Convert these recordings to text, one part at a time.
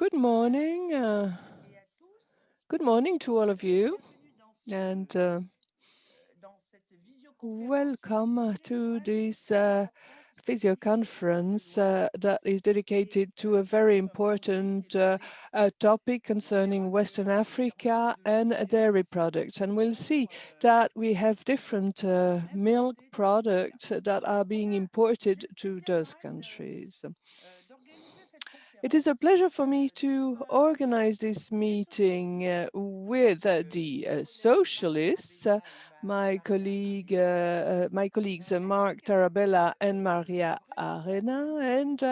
Good morning. Good morning to all of you, and welcome to this physio conference that is dedicated to a very important topic concerning Western Africa and dairy products. And we'll see that we have different milk products that are being imported to those countries. It is a pleasure for me to organize this meeting with the socialists, my colleagues Mark Tarabella and Maria Arena, and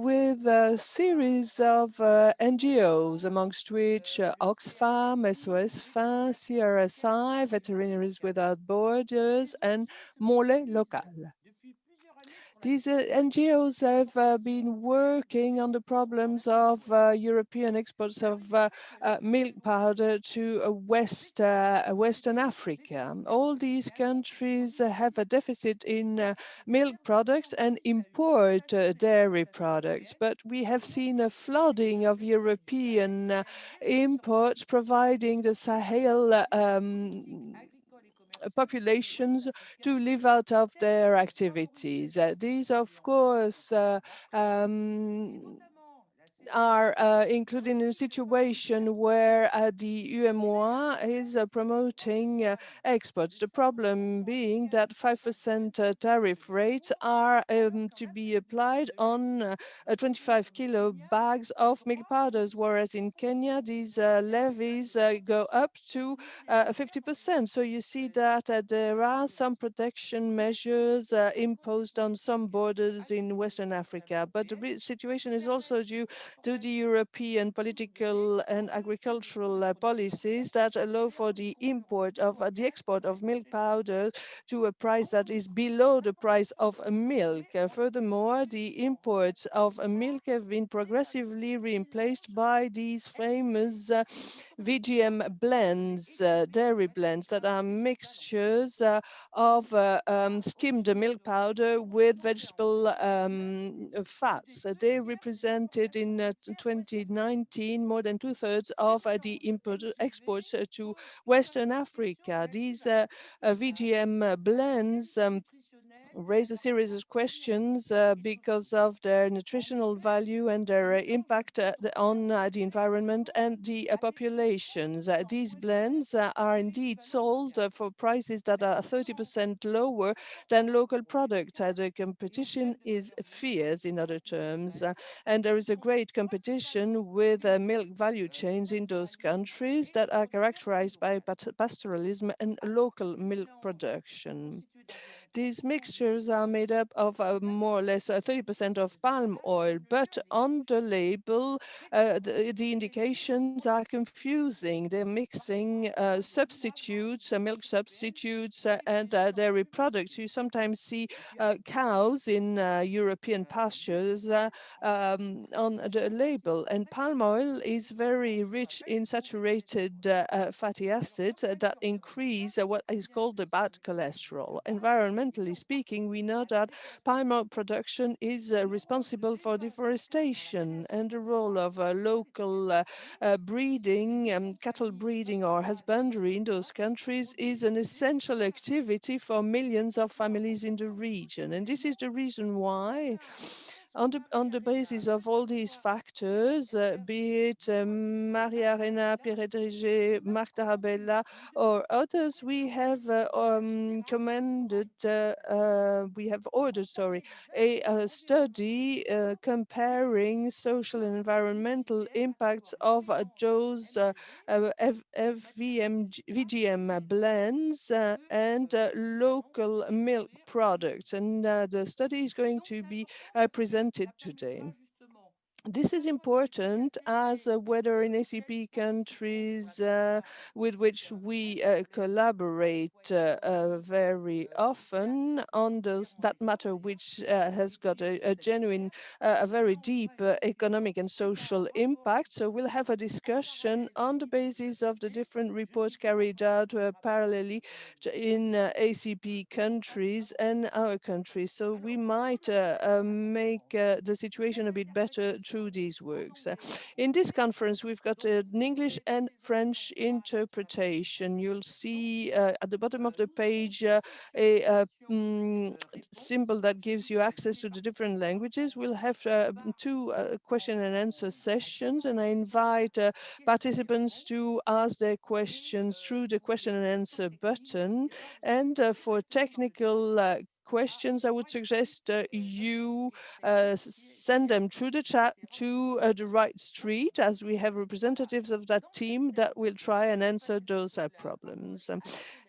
with a series of NGOs, amongst which Oxfam, SOS Fin, CRSI, Veterinaries Without Borders, and Mole Local. These NGOs have been working on the problems of European exports of milk powder to Western Africa. All these countries have a deficit in milk products and import dairy products, but we have seen a flooding of European imports, providing the Sahel populations to live out of their activities. These, of course, are included in a situation where the UMOA is promoting exports. The problem being that 5% tariff rates are to be applied on 25 kilo bags of milk powders, whereas in Kenya these levies go up to 50%. So you see that there are some protection measures imposed on some borders in Western Africa, but the situation is also due to the European political and agricultural policies that allow for the import of the export of milk powder to a price that is below the price of milk. Furthermore, the imports of milk have been progressively replaced by these famous VGM blends, dairy blends that are mixtures of skimmed milk powder with vegetable fats. They represented in 2019 more than two-thirds of the exports to Western Africa. These VGM blends raise a series of questions because of their nutritional value and their impact on the environment and the populations. These blends are indeed sold for prices that are 30% lower than local products. The competition is fierce, in other terms, and there is a great competition with milk value chains in those countries that are characterized by pastoralism and local milk production. These mixtures are made up of more or less 30% of palm oil, but on the label, the indications are confusing. They're mixing substitutes, milk substitutes, and dairy products. You sometimes see cows in European pastures on the label. And palm oil is very rich in saturated fatty acids that increase what is called the bad cholesterol. Environmentally speaking, we know that palm oil production is responsible for deforestation, and the role of local breeding, cattle breeding or husbandry in those countries is an essential activity for millions of families in the region. And this is the reason why on the basis of all these factors, be it Maria Arena, Pierre Driget, Marc Tarabella, or others, we have ordered, a study comparing social and environmental impacts of those VGM blends and local milk products. And the study is going to be presented today. This is important as whether in ACP countries with which we collaborate very often on that matter, which has got a genuine, a very deep economic and social impact. So we'll have a discussion on the basis of the different reports carried out parallelly in ACP countries and our countries. So we might make the situation a bit better through through these works. In this conference, we've got an English and French interpretation. You'll see at the bottom of the page a symbol that gives you access to the different languages. We'll have two question and answer sessions, and I invite participants to ask their questions through the question and answer button. And for technical questions, I would suggest you send them through the chat to the right street, as we have representatives of that team that will try and answer those problems.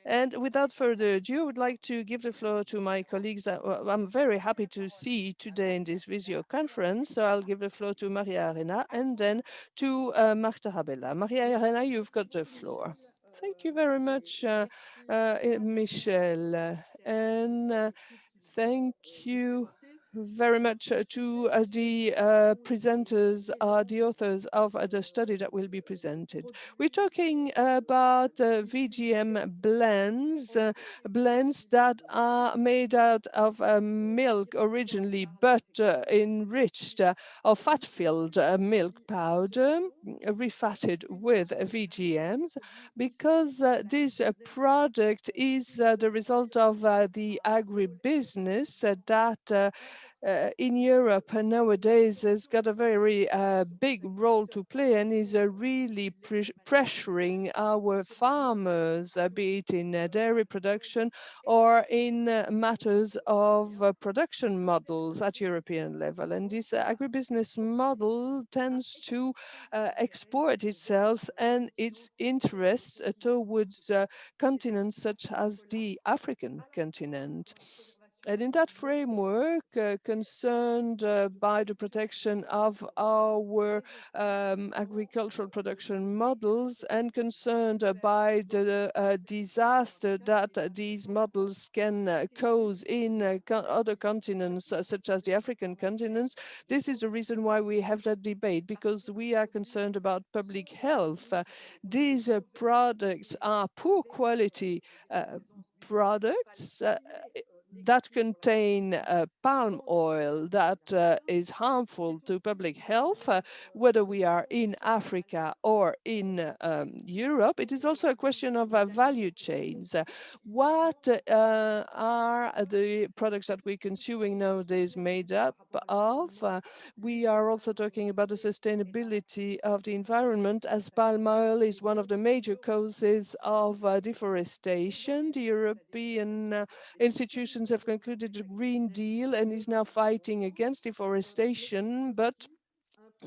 And without further ado, I would like to give the floor to my colleagues that I'm very happy to see today in this video conference. So I'll give the floor to Maria Arena and then to Marta Rabella. Maria Arena, you've got the floor. Thank you very much, Michel. And thank you very much to the presenters, the authors of the study that will be presented. We're talking about VGM blends, blends that are made out of milk originally, but enriched or fat-filled milk powder, refatted with VGMs, because this product is the result of the agribusiness that in Europe nowadays has got a very big role to play and is really pressuring our farmers, be it in dairy production or in matters of production models at European level. And this agribusiness model tends to export itself and its interests towards continents such as the African continent. And in that framework, concerned by the protection of our agricultural production models and concerned by the disaster that these models can cause in other continents, such as the African continents, this is the reason why we have that debate, because we are concerned about public health. These products are poor quality products that contain palm oil that is harmful to public health, whether we are in Africa or in Europe. It is also a question of value chains. What are the products that we're consuming nowadays made up of? We are also talking about the sustainability of the environment, as palm oil is one of the major causes of deforestation. The European institutions have concluded a Green Deal and is now fighting against deforestation, but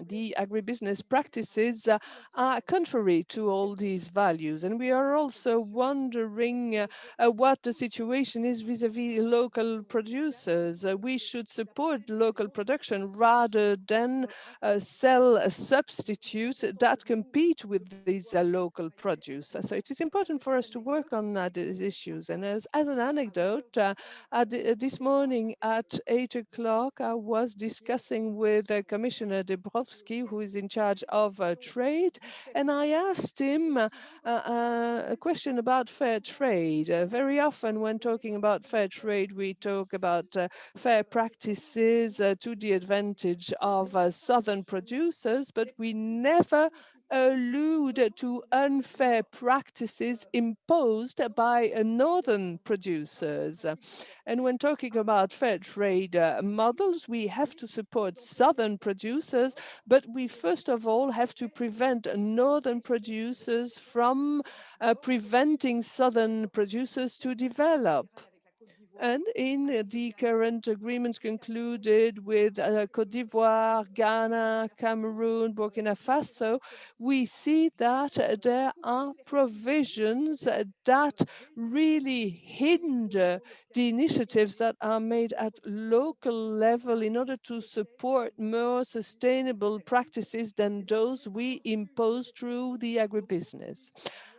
the agribusiness practices are contrary to all these values. And we are also wondering what the situation is vis-a-vis local producers. We should support local production rather than sell substitutes that compete with these local produce. So it is important for us to work on these issues. And as an anecdote, this morning at 8 o'clock, I was discussing with Commissioner Dubrovsky, who is in charge of trade, and I asked him a question about fair trade. Very often when talking about fair trade, we talk about fair practices to the advantage of southern producers, but we never allude to unfair practices imposed by northern producers. And when talking about fair trade models, we have to support southern producers, but we first of all have to prevent northern producers from preventing southern producers to develop. And in the current agreements concluded with Côte d'Ivoire, Ghana, Cameroon, Burkina Faso, we see that there are provisions that really hinder the initiatives that are made at local level in order to support more sustainable practices than those we impose through the agribusiness.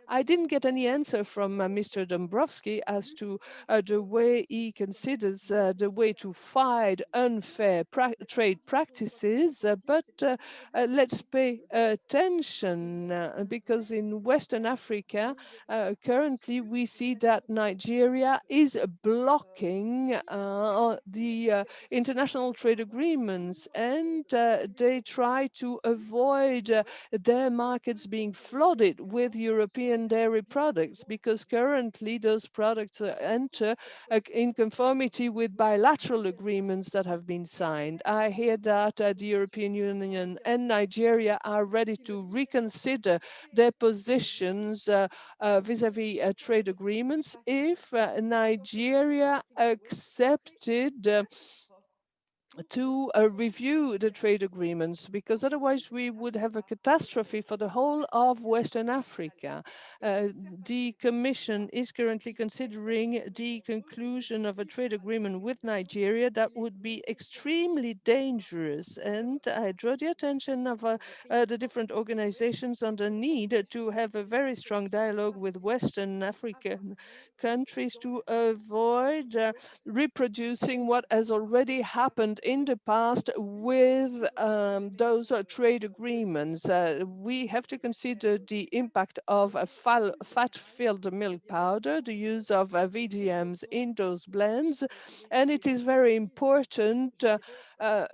I didn't get any answer from Mr. Dombrovski as to the way he considers the way to fight unfair trade practices, but let's pay attention because in Western Africa, currently we see that Nigeria is blocking the international trade agreements, and they try to avoid their markets being flooded with European dairy products, because currently those products enter in conformity with bilateral agreements that have been signed. I hear that the European Union and Nigeria are ready to reconsider their positions vis-à-vis trade agreements if Nigeria accepted to review the trade agreements, because otherwise we would have a catastrophe for the whole of Western Africa. The Commission is currently considering the conclusion of a trade agreement with Nigeria that would be extremely dangerous, and I draw the attention of the different organizations on the need to have a very strong dialogue with Western African countries to avoid reproducing what has already happened in the past with those trade agreements. We have to consider the impact of a fat-filled milk powder, the use of VGMs in those blends, and it is very important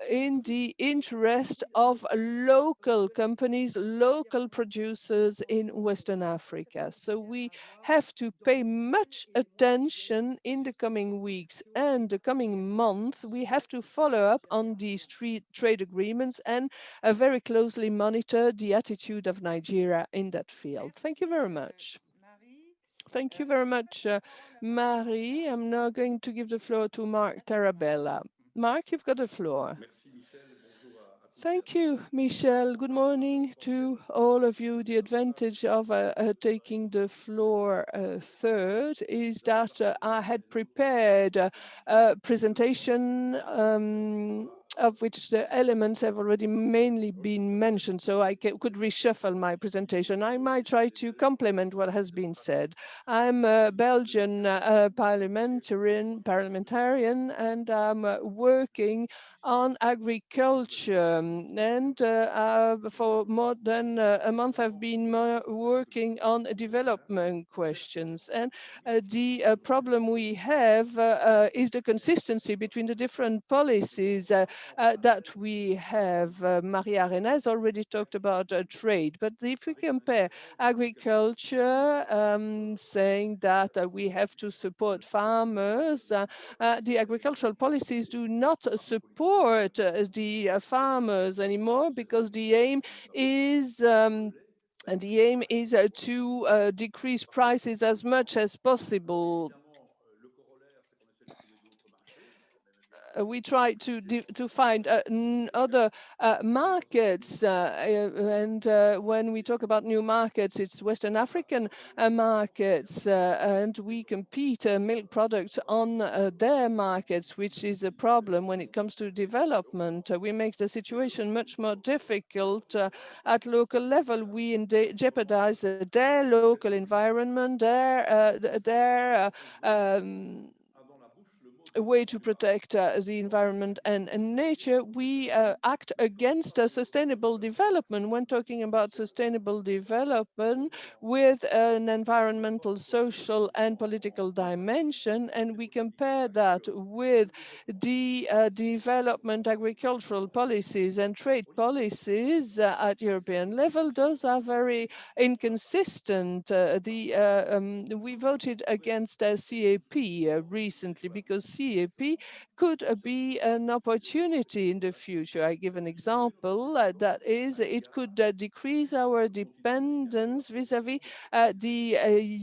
in the interest of local companies, local producers in Western Africa. So we have to pay much attention in the coming weeks and the coming month. We have to follow up on these trade agreements and very closely monitor the attitude of Nigeria in that field. Thank you very much. Thank you very much, Marie. I'm now going to give the floor to Mark Tarabella. Mark, you've got the floor. Thank you, Michel. Good morning to all of you. The advantage of taking the floor third is that I had prepared a presentation of which the elements have already mainly been mentioned, so I could reshuffle my presentation. I might try to complement what has been said. I'm a Belgian parliamentarian, and I'm working on agriculture. And for more than a month, I've been working on development questions. And the problem we have is the consistency between the different policies that we have. Maria Arena has already talked about trade, but if we compare agriculture, saying that we have to support farmers, the agricultural policies do not support the farmers anymore, because the aim is to decrease prices as much as possible. We try to find other markets, and when we talk about new markets, it's Western African markets, and we compete milk products on their markets, which is a problem when it comes to development. We make the situation much more difficult at local level. We jeopardize their local environment, their a way to protect the environment and nature. We act against sustainable development when talking about sustainable development with an environmental, social, and political dimension, and we compare that with the development agricultural policies and trade policies at European level. Those are very inconsistent. We voted against CAP recently because CAP could be an opportunity in the future. I give an example, that is, it could decrease our dependence vis-à-vis the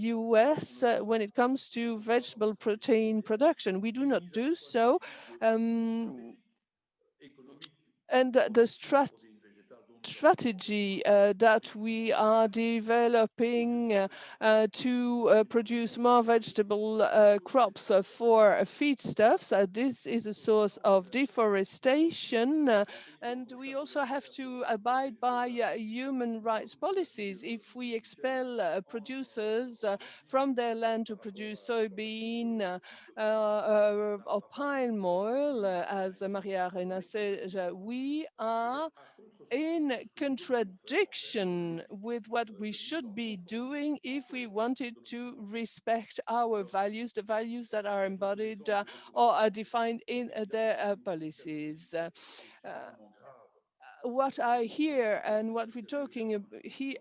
US when it comes to vegetable protein production. We do not do so. And the strategy that we are developing to produce more vegetable crops for feedstuffs. This is a source of deforestation, and we also have to abide by human rights policies. If we expel producers from their land to produce soybean or palm oil, as Maria Arena said, we are in contradiction with what we should be doing if we wanted to respect our values, the values that are embodied or are defined in their policies. What I hear and what we're talking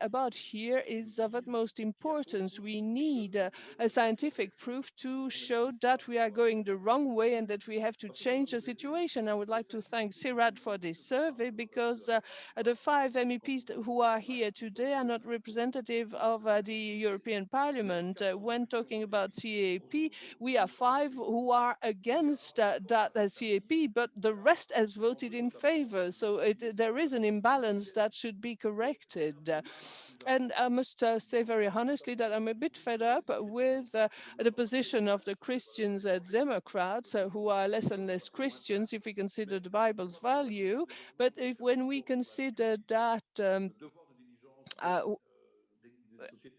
about here is of utmost importance. We need a scientific proof to show that we are going the wrong way and that we have to change the situation. I would like to thank CIRAD for this survey, because the 5 MEPs who are here today are not representative of the European Parliament. When talking about CAP, we are 5 who are against that CAP, but the rest has voted in favor. So there is an imbalance that should be corrected. And I must say very honestly that I'm a bit fed up with the position of the Christians and Democrats, who are less and less Christians if we consider the Bible's value. But when we consider that uh,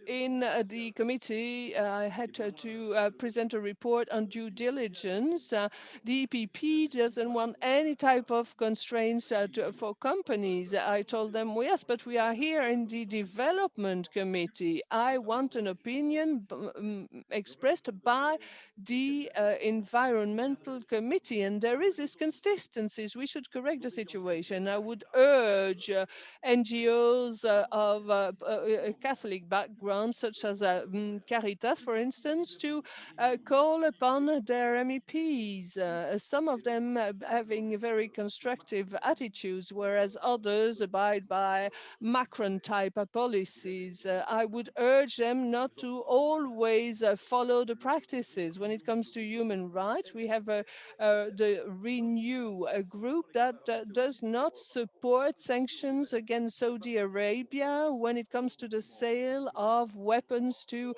in the committee, I had to present a report on due diligence. The EPP doesn't want any type of constraints for companies. I told them, well, yes, but we are here in the development committee. I want an opinion expressed by the environmental committee, and there is this consistencies. We should correct the situation. I would urge NGOs of Catholic background, such as Caritas, for instance, to call upon their MEPs, some of them having very constructive attitudes, whereas others abide by Macron-type policies. I would urge them not to always follow the practices. When it comes to human rights, we have the Renew group that does not support sanctions against Saudi Arabia when it comes to the sale of weapons to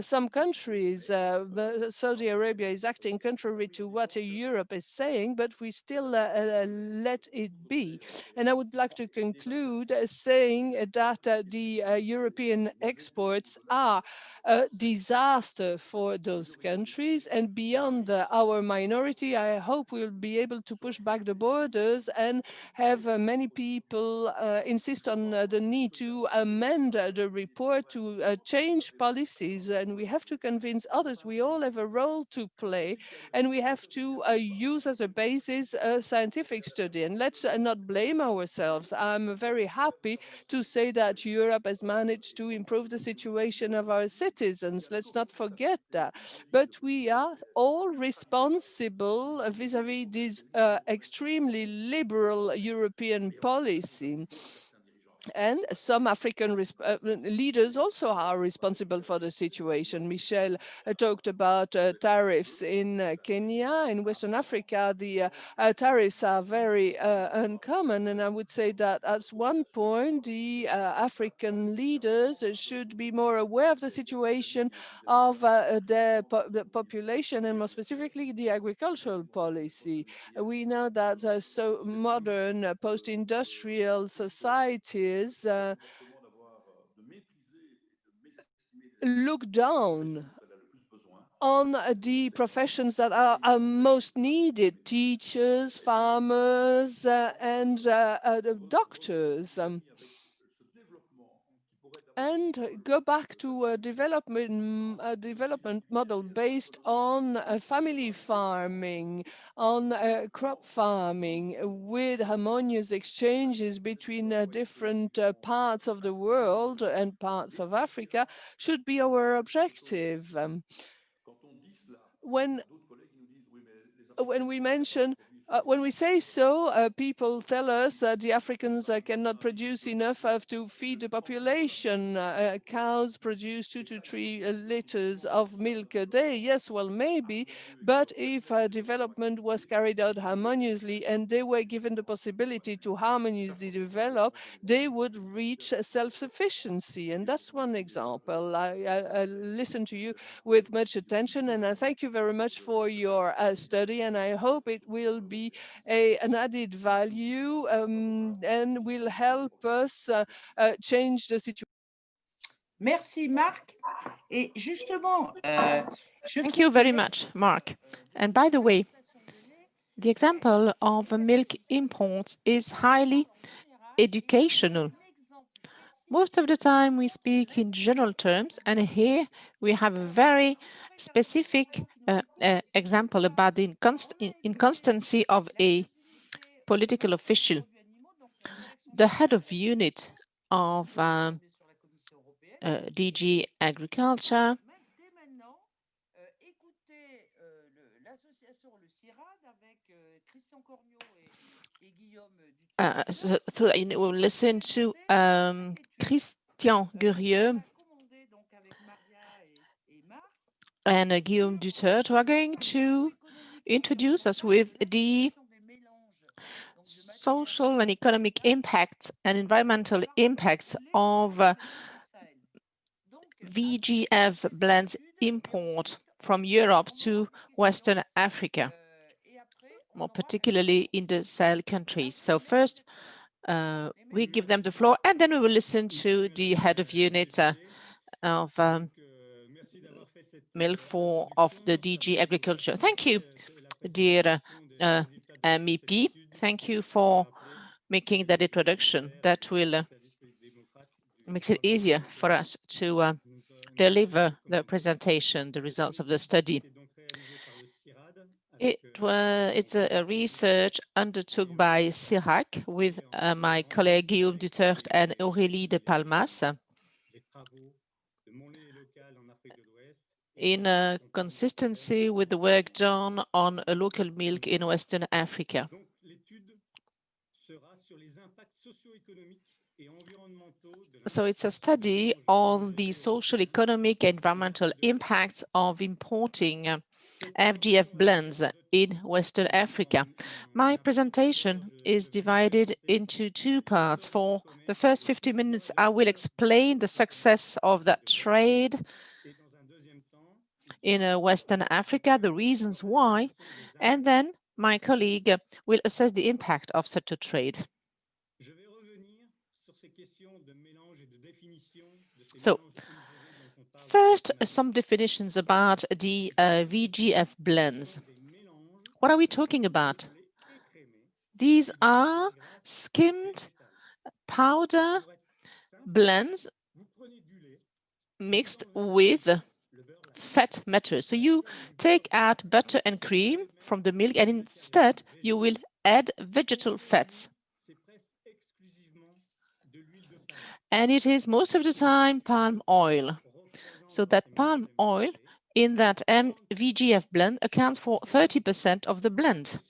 some countries. Saudi Arabia is acting contrary to what Europe is saying, but we still let it be. And I would like to conclude saying that the European exports are a disaster for those countries. And beyond our minority, I hope we'll be able to push back the borders and have many people insist on the need to amend the report to change policies. And we have to convince others. We all have a role to play, and we have to use as a basis a scientific study. And let's not blame ourselves. I'm very happy to say that Europe has managed to improve the situation of our citizens. Let's not forget that. But we are all responsible vis-à-vis this extremely liberal European policy. And some African leaders also are responsible for the situation. Michel talked about tariffs in Kenya. In Western Africa, the tariffs are very uncommon. And I would say that at one point, the African leaders should be more aware of the situation of the population, and more specifically, the agricultural policy. We know that so modern post-industrial societies look down on the professions that are most needed: teachers, farmers, and the doctors. And go back to a development model based on family farming, on crop farming, with harmonious exchanges between different parts of the world and parts of Africa, should be our objective. When we mention When we say so, people tell us that the Africans cannot produce enough to feed the population. Cows produce 2 to 3 liters of milk a day. Yes, well, maybe, but if development was carried out harmoniously and they were given the possibility to harmoniously develop, they would reach self-sufficiency. And that's one example. I listen to you with much attention, and I thank you very much for your study, and I hope it will be an added value and will help us change the situation. Merci Marc. Et justement, je Thank you very much, Mark. And by the way, the example of milk imports is highly educational. Most of the time we speak in general terms, and here we have a very specific example about the inconstancy of a political official. The head of unit of DG Agriculture so we'll listen to Christian Gurieux and Guillaume Duterte, who are going to introduce us with the social and economic impacts and environmental impacts of VGF blends import from Europe to Western Africa, more particularly in the Sahel countries. So first, we give them the floor, and then we will listen to the head of unit of milk of the DG Agriculture. Thank you, dear MEP. Thank you for making that introduction. That will makes it easier for us to deliver the presentation, the results of the study. It's a research undertook by CIRAC with my colleague Guillaume Duterte and Aurélie de Palmas in consistency with the work done on a local milk in Western Africa. So it's a study on the social, economic, and environmental impacts of importing FGF blends in Western Africa. My presentation is divided into two parts. For the first 50 minutes, I will explain the success of that trade in Western Africa, the reasons why, and then my colleague will assess the impact of such a trade. So, first, some definitions about the VGF blends. What are we talking about? These are skimmed powder blends mixed with fat matter. So you take out butter and cream from the milk, and instead you will add vegetal fats. And it is most of the time palm oil. So that palm oil in that VGF blend accounts for 30% of the blend.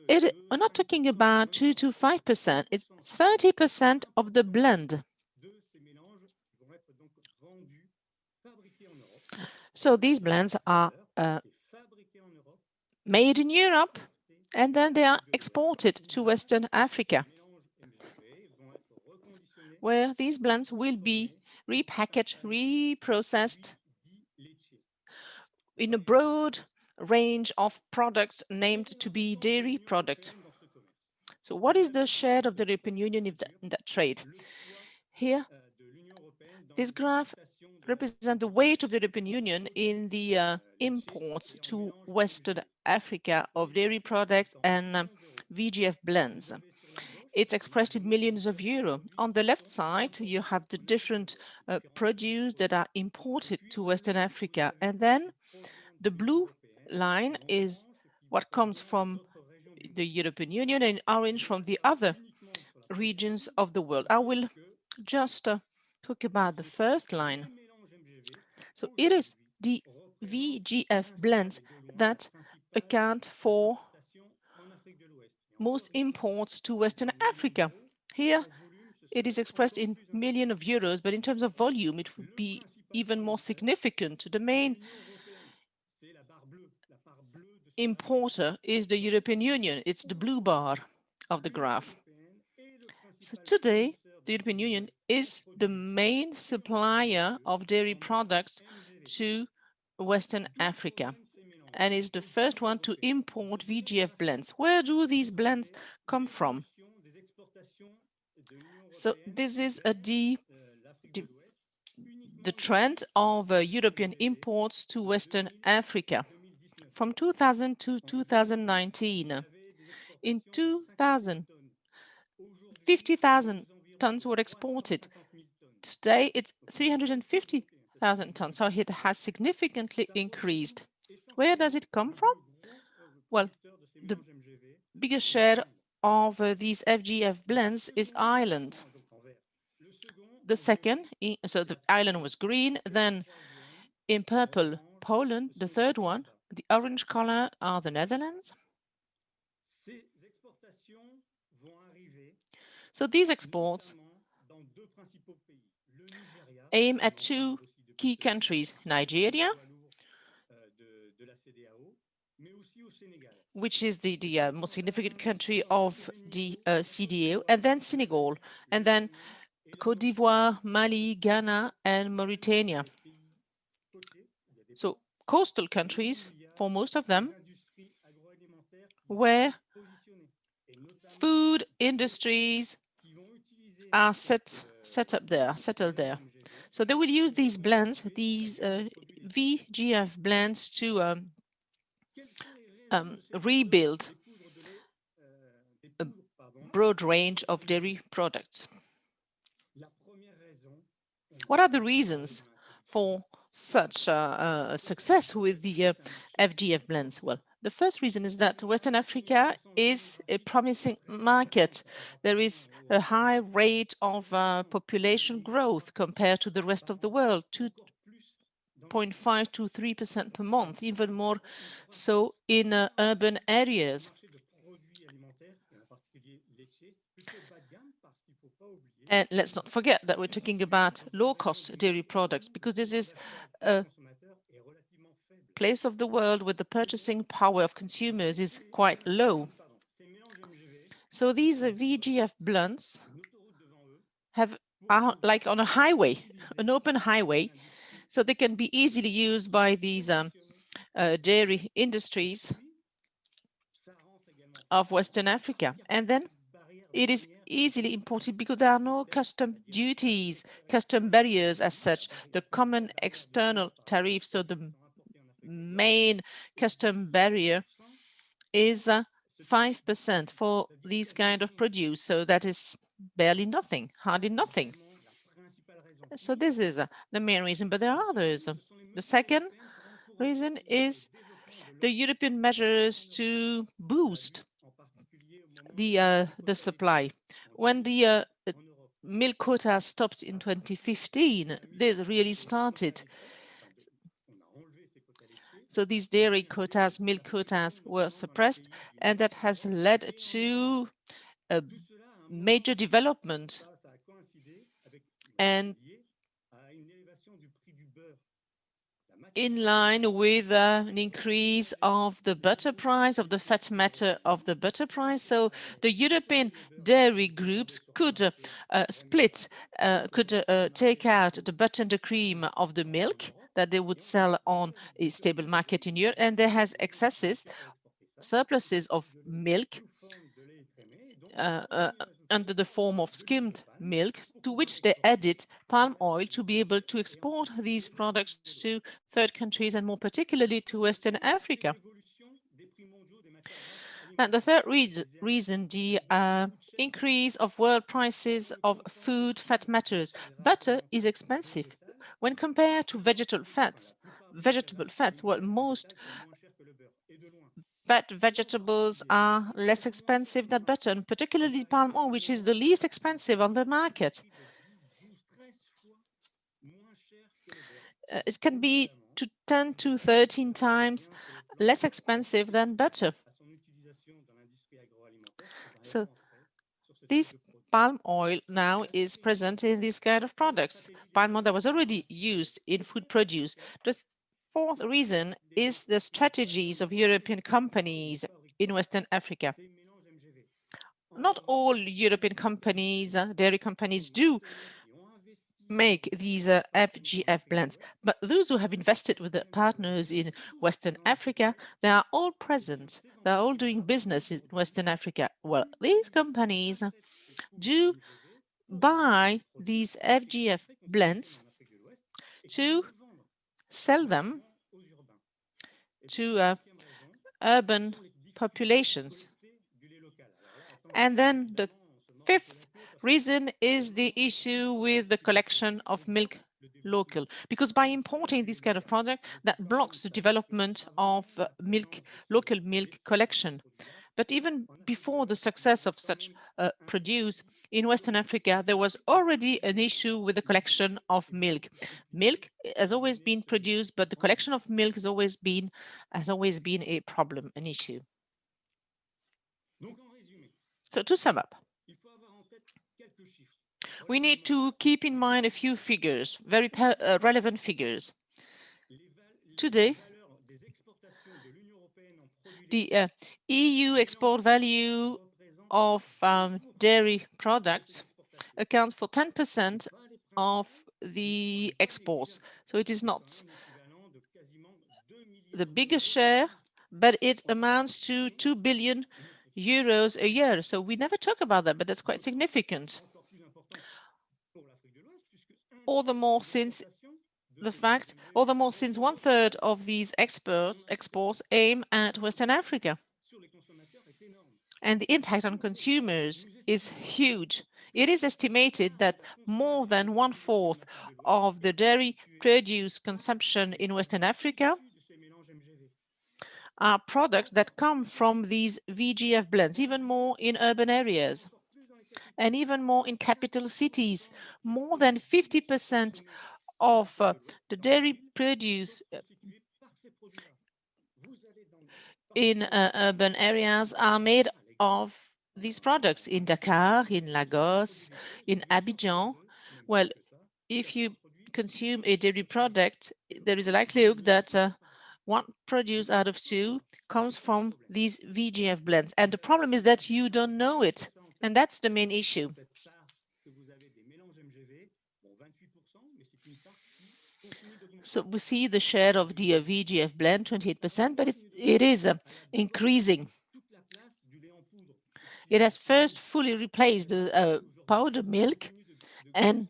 We're not talking about 2 to 5%, it's 30% of the blend. So these blends are made in Europe, and then they are exported to Western Africa, where these blends will be repackaged, reprocessed in a broad range of products named to be dairy products. So what is the share of the European Union in that trade? Here, this graph represents the weight of the European Union in the imports to Western Africa of dairy products and VGF blends. It's expressed in millions of euros. On the left side, you have the different produce that are imported to Western Africa. And then the blue line is what comes from the European Union, and orange from the other regions of the world. I will just talk about the first line. So it is the VGF blends that account for most imports to Western Africa. Here, it is expressed in millions of euros, but in terms of volume, it would be even more significant. The main importer is the European Union. It's the blue bar of the graph. So today, the European Union is the main supplier of dairy products to Western Africa and is the first one to import Vgf blends. Where do these blends come from? So this is the trend of European imports to Western Africa. From 2000 to 2019, in 2000, 50,000 tons were exported. Today, it's 350,000 tons, so it has significantly increased. Where does it come from? Well, the biggest share of these FGF blends is Ireland. The second, so the island was green, then in purple, Poland, the third one, the orange color are the Netherlands. So these exports aim at two key countries, Nigeria, which is the most significant country of the CDAO, and then Senegal, and then Côte d'Ivoire, Mali, Ghana, and Mauritania. So coastal countries, for most of them, where food industries are settled there. So they will use these blends, these VGF blends to rebuild a broad range of dairy products. What are the reasons for such success with the FGF blends? Well, the first reason is that Western Africa is a promising market. There is a high rate of population growth compared to the rest of the world, 2.5 to 3% per month, even more so in urban areas. And let's not forget that we're talking about low-cost dairy products, because this is a place of the world where the purchasing power of consumers is quite low. So these VGF blends are like on a highway, an open highway, so they can be easily used by these dairy industries of Western Africa. And then it is easily imported because there are no custom duties, custom barriers as such. The common external tariff, so the main custom barrier is 5% for these kind of produce. So that is barely nothing, hardly nothing. So this is the main reason, but there are others. The second reason is the European measures to boost the supply. When the milk quota stopped in 2015, this really started. So these dairy quotas, milk quotas were suppressed, and that has led to a major development and in line with an increase of the butter price, of the fat matter of the butter price. So the European dairy groups could take out the butter and the cream of the milk that they would sell on a stable market in Europe, and there has surpluses of milk under the form of skimmed milk, to which they added palm oil to be able to export these products to third countries and more particularly to Western Africa. And the third reason, the increase of world prices of food fat matters. Butter is expensive when compared to vegetable fats. Well, most fat vegetables are less expensive than butter, and particularly palm oil, which is the least expensive on the market. It can be 10 to 13 times less expensive than butter. So this palm oil now is present in these kind of products. Palm oil that was already used in food produce. The fourth reason is the strategies of European companies in Western Africa. Not all European companies, dairy companies, do make these Vgf blends, but those who have invested with their partners in Western Africa, they are all present. They are all doing business in Western Africa. Well, these companies do buy these Vgf blends to sell them to urban populations. And then the fifth reason is the issue with the collection of milk local, because by importing this kind of product, that blocks the development of local milk collection. But even before the success of such produce in Western Africa, there was already an issue with the collection of milk. Milk has always been produced, but the collection of milk has always been a problem, an issue. So to sum up, we need to keep in mind a few figures, very relevant figures. Today, the EU export value of dairy products accounts for 10% of the exports. So it is not the biggest share, but it amounts to 2 billion euros a year. So we never talk about that, but that's quite significant. All the more since one-third of these exports aim at Western Africa. And the impact on consumers is huge. It is estimated that more than one-fourth of the dairy produce consumption in Western Africa are products that come from these Vgf blends, even more in urban areas and even more in capital cities. More than 50% of the dairy produce in urban areas are made of these products in Dakar, in Lagos, in Abidjan. Well, if you consume a dairy product, there is a likelihood that one produce out of two comes from these Vgf blends. And the problem is that you don't know it. And that's the main issue. So we see the share of the Vgf blend, 28%, but it is increasing. It has first fully replaced the powdered milk, and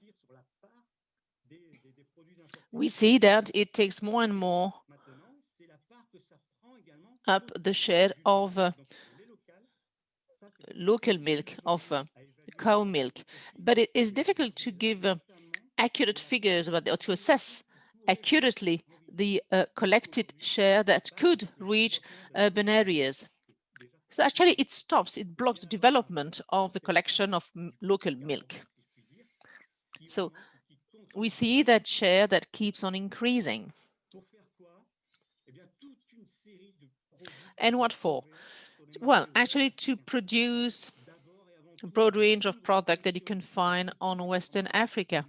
we see that it takes more and more up the share of local milk, of cow milk. But it is difficult to give accurate figures about or to assess accurately the collected share that could reach urban areas. So actually it blocks the development of the collection of local milk. So we see that share that keeps on increasing. And what for? Well, actually to produce a broad range of products that you can find on Western Africa.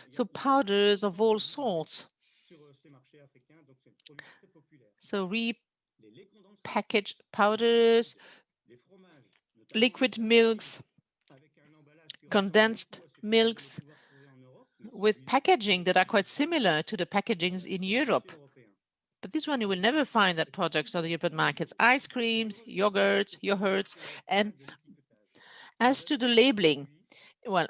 So powders of all sorts. So repackaged powders, liquid milks, condensed milks, with packaging that are quite similar to the packagings in Europe. But this one you will never find that products on the European markets. Ice creams, yogurts, and as to the labeling, well,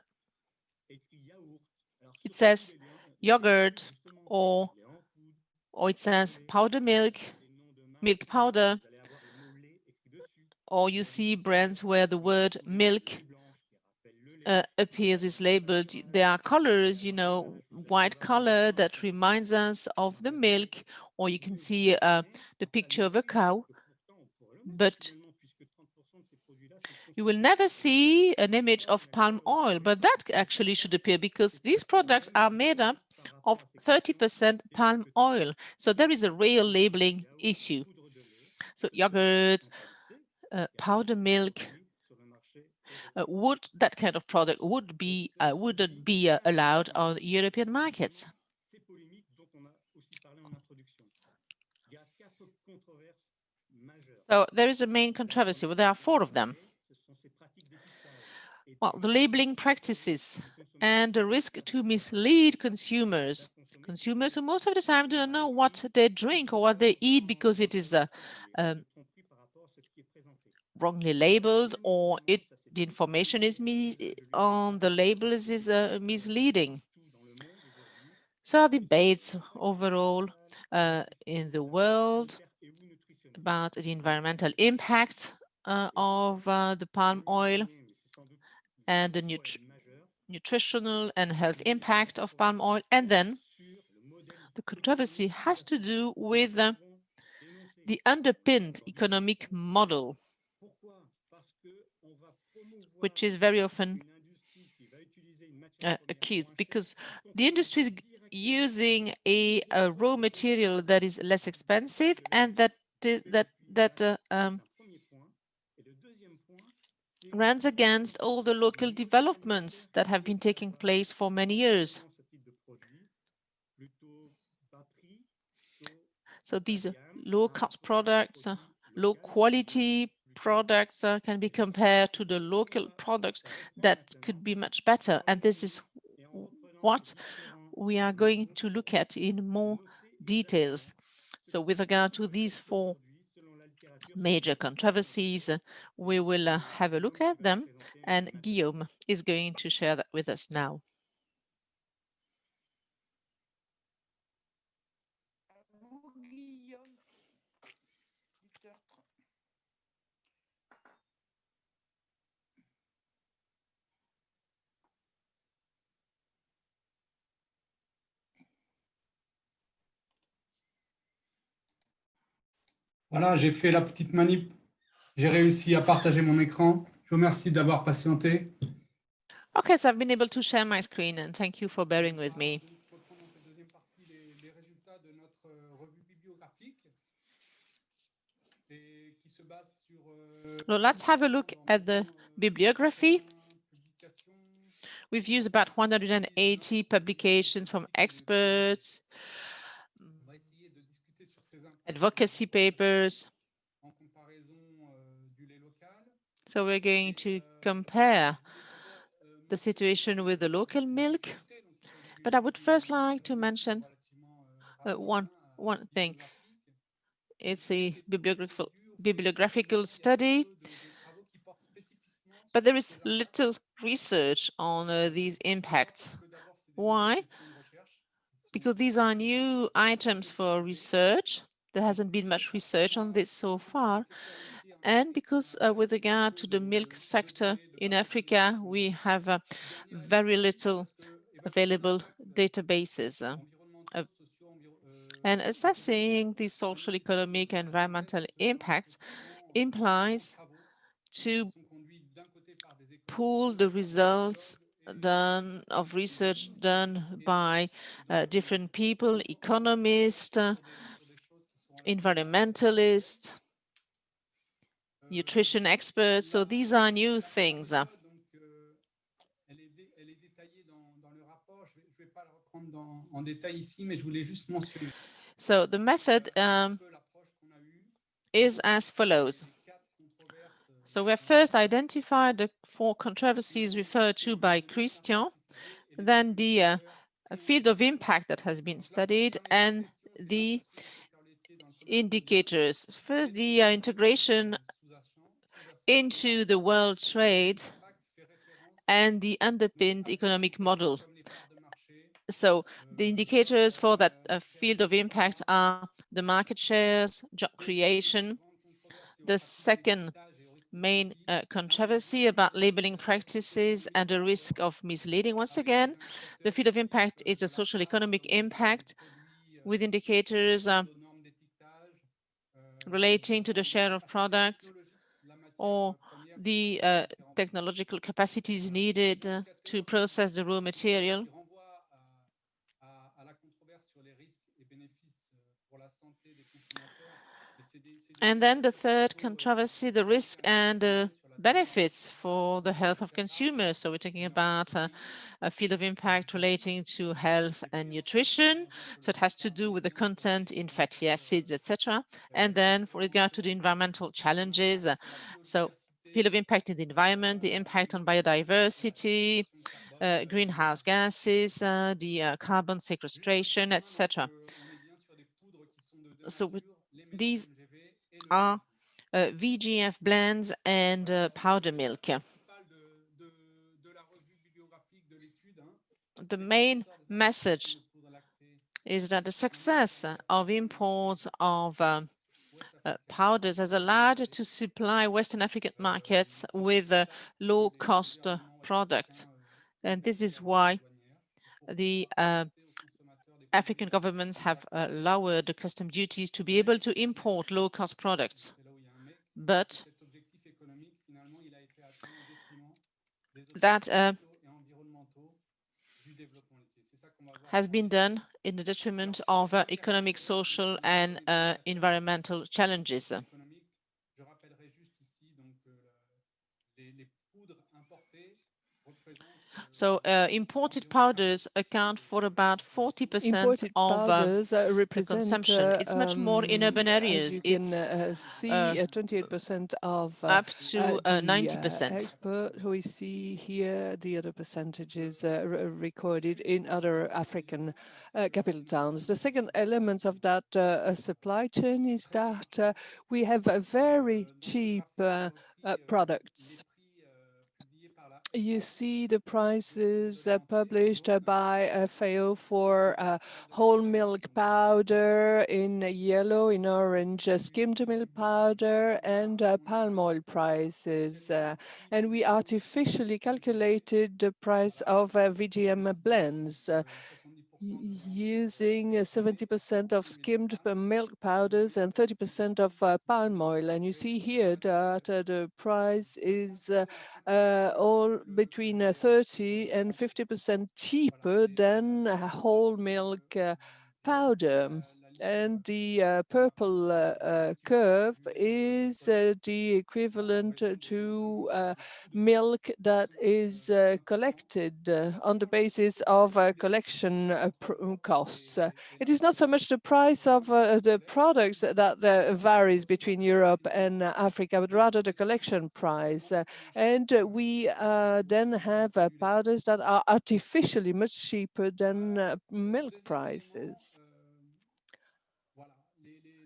it says yogurt or it says powder milk, milk powder, or you see brands where the word milk appears, is labeled. There are colors, white color that reminds us of the milk, or you can see the picture of a cow, but you will never see an image of palm oil, but that actually should appear because these products are made up of 30% palm oil. So there is a real labeling issue. So yogurts, powder milk would that kind of product wouldn't be allowed on European markets. So there is a main controversy. Well, there are 4 of them. Well, the labeling practices and the risk to mislead consumers. Consumers who most of the time do not know what they drink or what they eat because it is wrongly labeled, or the information is on the label is misleading. So debates overall in the world about the environmental impact of the palm oil and the nutritional and health impact of palm oil. And then the controversy has to do with the underpinned economic model, which is very often accused, because the industry is using a raw material that is less expensive and that runs against all the local developments that have been taking place for many years. So these low-cost products, low-quality products can be compared to the local products that could be much better. And this is what we are going to look at in more details. So with regard to these 4 major controversies, we will have a look at them, and Guillaume is going to share that with us now. Voilà, j'ai fait la petite manip. J'ai réussi à partager mon écran. Je vous remercie d'avoir patienté. Okay, so I've been able to share my screen, and thank you for bearing with me. Les résultats de notre revue bibliographique et qui se base sur Well, let's have a look at the bibliography. We've used about 180 publications from experts, advocacy papers. So we're going to compare the situation with the local milk. But I would first like to mention one thing. It's a bibliographical study, but there is little research on these impacts. Why? Because these are new items for research. There hasn't been much research on this so far. And because with regard to the milk sector in Africa, we have very little available databases. And assessing the social, economic, and environmental impacts implies to pool the results of research done by different people, economists, environmentalists, nutrition experts. So these are new things. So the method is as follows. So we have first identified the 4 controversies referred to by Christian, then the field of impact that has been studied, and the indicators. First, the integration into the world trade and the underpinned economic model. So the indicators for that field of impact are the market shares, job creation. The second main controversy about labeling practices and the risk of misleading. Once again, the field of impact is a social economic impact with indicators relating to the share of products or the technological capacities needed to process the raw material. And then the third controversy, the risk and benefits for the health of consumers. So we're talking about a field of impact relating to health and nutrition. So it has to do with the content in fatty acids, etc. And then for regard to the environmental challenges, so field of impact in the environment, the impact on biodiversity, greenhouse gases, the carbon sequestration, etc. So these are VGF blends and powder milk. The main message is that the success of imports of powders has allowed to supply Western African markets with low-cost products. And this is why the African governments have lowered the custom duties to be able to import low-cost products. But that has been done in the detriment of economic, social, and environmental challenges. So imported powders account for about 40% Imported of powders the represent, consumption. It's much more in urban as areas. you can It's see, 28% of up to the 90%. export. We see here the other percentages recorded in other African capital towns. The second element of that supply chain is that we have very cheap products. You see the prices published by FAO for whole milk powder in yellow, in orange, skimmed milk powder, and palm oil prices. And we artificially calculated the price of VGM blends using 70% of skimmed milk powders and 30% of palm oil. And you see here that the price is all between 30 and 50% cheaper than whole milk powder. And the purple curve is the equivalent to milk that is collected on the basis of collection costs. It is not so much the price of the products that varies between Europe and Africa, but rather the collection price. And we then have powders that are artificially much cheaper than milk prices.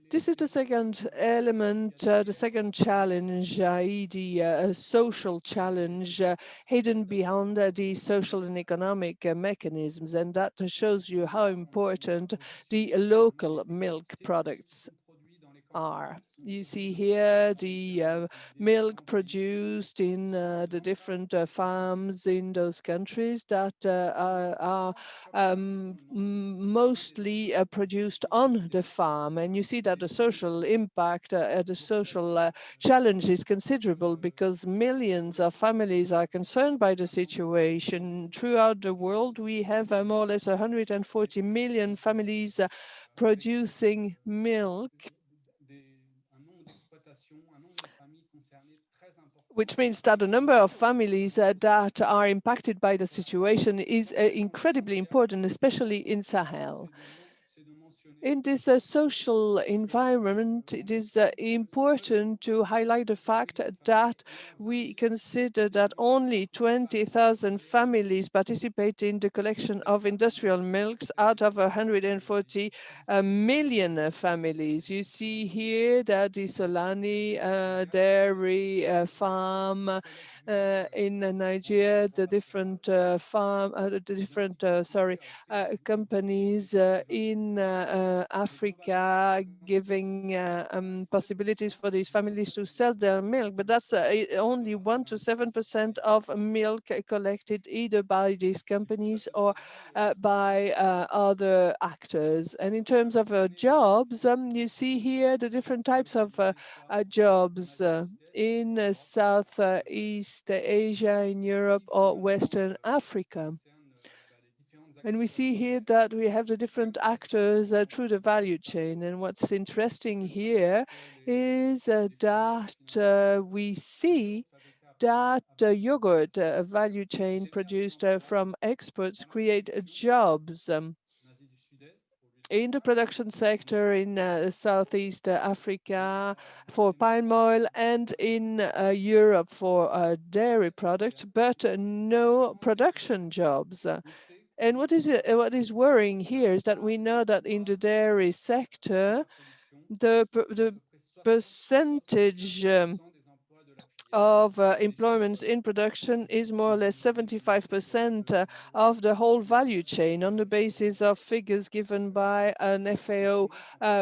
This is the second element, the second challenge, i.e. the social challenge hidden behind the social and economic mechanisms. And that shows you how important the local milk products are. You see here the milk produced in the different farms in those countries that are mostly produced on the farm. And you see that the social impact, the social challenge is considerable because millions of families are concerned by the situation. Throughout the world, we have more or less 140 million families producing milk, which means that the number of families that are impacted by the situation is incredibly important, especially in Sahel. In this social environment, it is important to highlight the fact that we consider that only 20,000 families participate in the collection of industrial milks out of 140 million families. You see here that the Solani dairy farm in Nigeria, the different companies in Africa giving possibilities for these families to sell their milk, but that's only 1 to 7% of milk collected either by these companies or by other actors. And in terms of jobs, you see here the different types of jobs in Southeast Asia, in Europe, or Western Africa. And we see here that we have the different actors through the value chain. And what's interesting here is that we see that yogurt value chain produced from exports create jobs in the production sector in Southeast Africa for palm oil and in Europe for dairy products, but no production jobs. And what is worrying here is that we know that in the dairy sector, the percentage of employments in production is more or less 75% of the whole value chain on the basis of figures given by an FAO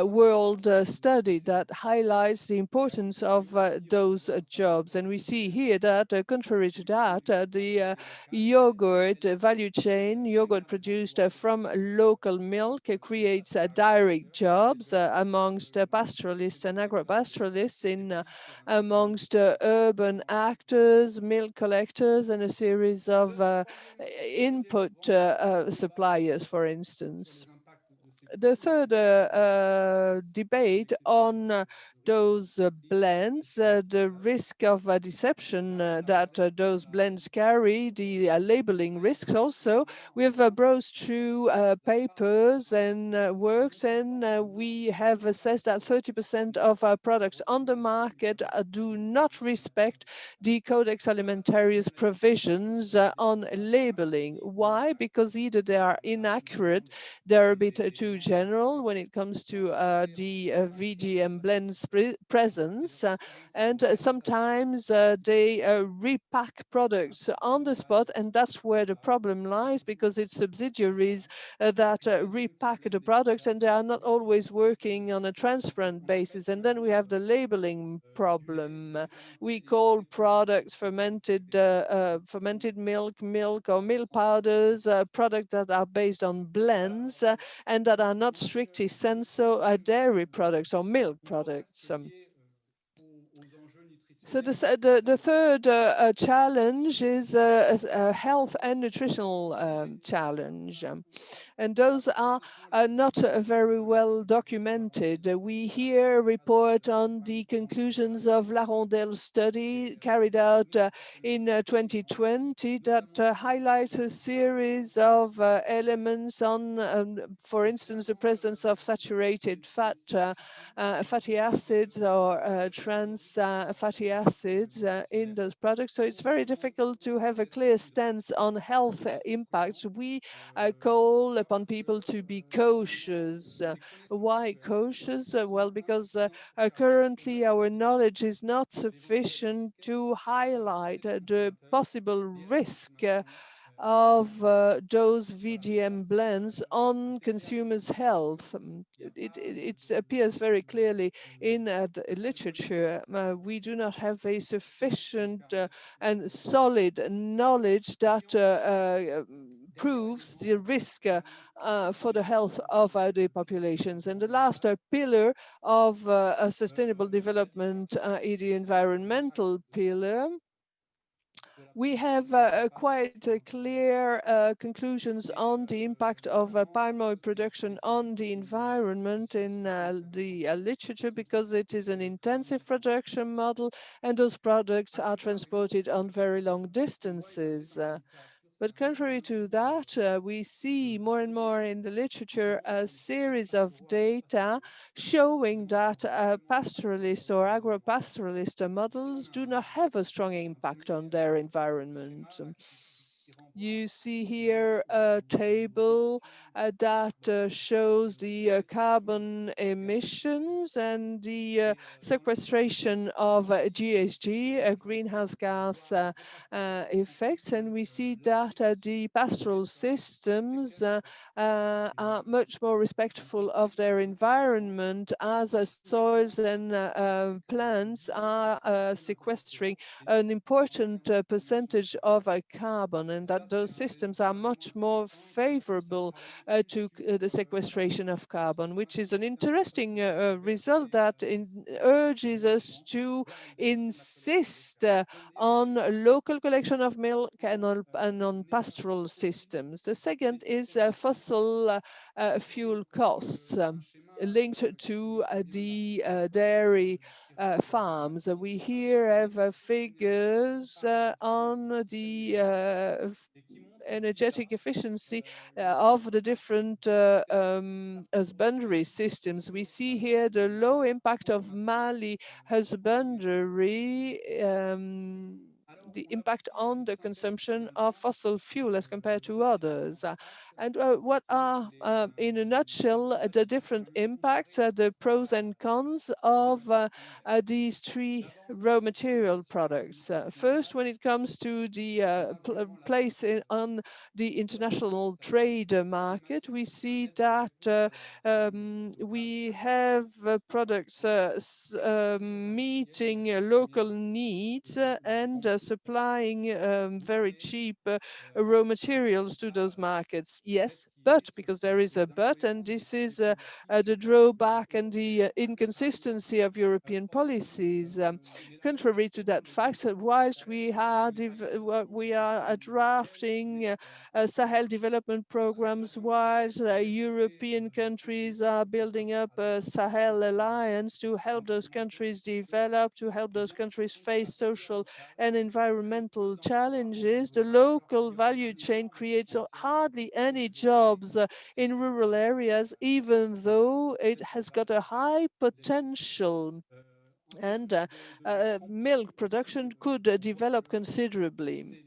world study that highlights the importance of those jobs. And we see here that contrary to that, the yogurt value chain, yogurt produced from local milk creates direct jobs amongst pastoralists and agro-pastoralists in amongst urban actors, milk collectors, and a series of input suppliers, for instance. The third debate on those blends, the risk of deception that those blends carry, the labeling risks also. We have browsed through papers and works, and we have assessed that 30% of our products on the market do not respect the Codex Alimentarius provisions on labeling. Why? Because either they are inaccurate, they're a bit too general when it comes to the VGM blends presence, and sometimes they repack products on the spot, and that's where the problem lies, because it's subsidiaries that repack the products, and they are not always working on a transparent basis. And then we have the labeling problem. We call products fermented milk, or milk powders, products that are based on blends and that are not strictly senso dairy products or milk products. So the third challenge is a health and nutritional challenge. And those are not very well documented. We here report on the conclusions of La Rondelle study carried out in 2020 that highlights a series of elements on, for instance, the presence of saturated fat, fatty acids or trans fatty acids in those products. So it's very difficult to have a clear stance on health impacts. We call upon people to be cautious. Why cautious? Well, because currently our knowledge is not sufficient to highlight the possible risk of those VGM blends on consumers' health. It appears very clearly in the literature. We do not have a sufficient and solid knowledge that proves the risk for the health of the populations. And the last pillar of sustainable development is the environmental pillar. We have quite clear conclusions on the impact of palm oil production on the environment in the literature, because it is an intensive production model and those products are transported on very long distances. But contrary to that, we see more and more in the literature a series of data showing that pastoralist or agro-pastoralist models do not have a strong impact on their environment. You see here a table that shows the carbon emissions and the sequestration of GHG, greenhouse gas effects. And we see that the pastoral systems are much more respectful of their environment, as soils and plants are sequestering an important percentage of carbon, and that those systems are much more favorable to the sequestration of carbon, which is an interesting result that urges us to insist on local collection of milk and on pastoral systems. The second is fossil fuel costs. linked to the dairy farms. We here have figures on the energetic efficiency of the different husbandry systems. We see here the low impact of Mali husbandry, the impact on the consumption of fossil fuel as compared to others. And what are, in a nutshell, the different impacts, the pros and cons of these three raw material products? First, when it comes to the place on the international trade market, we see that we have products meeting local needs and supplying very cheap raw materials to those markets. Yes, but, because there is a but, and this is the drawback and the inconsistency of European policies. Contrary to that fact, whilst we are drafting Sahel development programs, whilst European countries are building up a Sahel alliance to help those countries develop, to help those countries face social and environmental challenges, the local value chain creates hardly any jobs in rural areas, even though it has got a high potential, and milk production could develop considerably.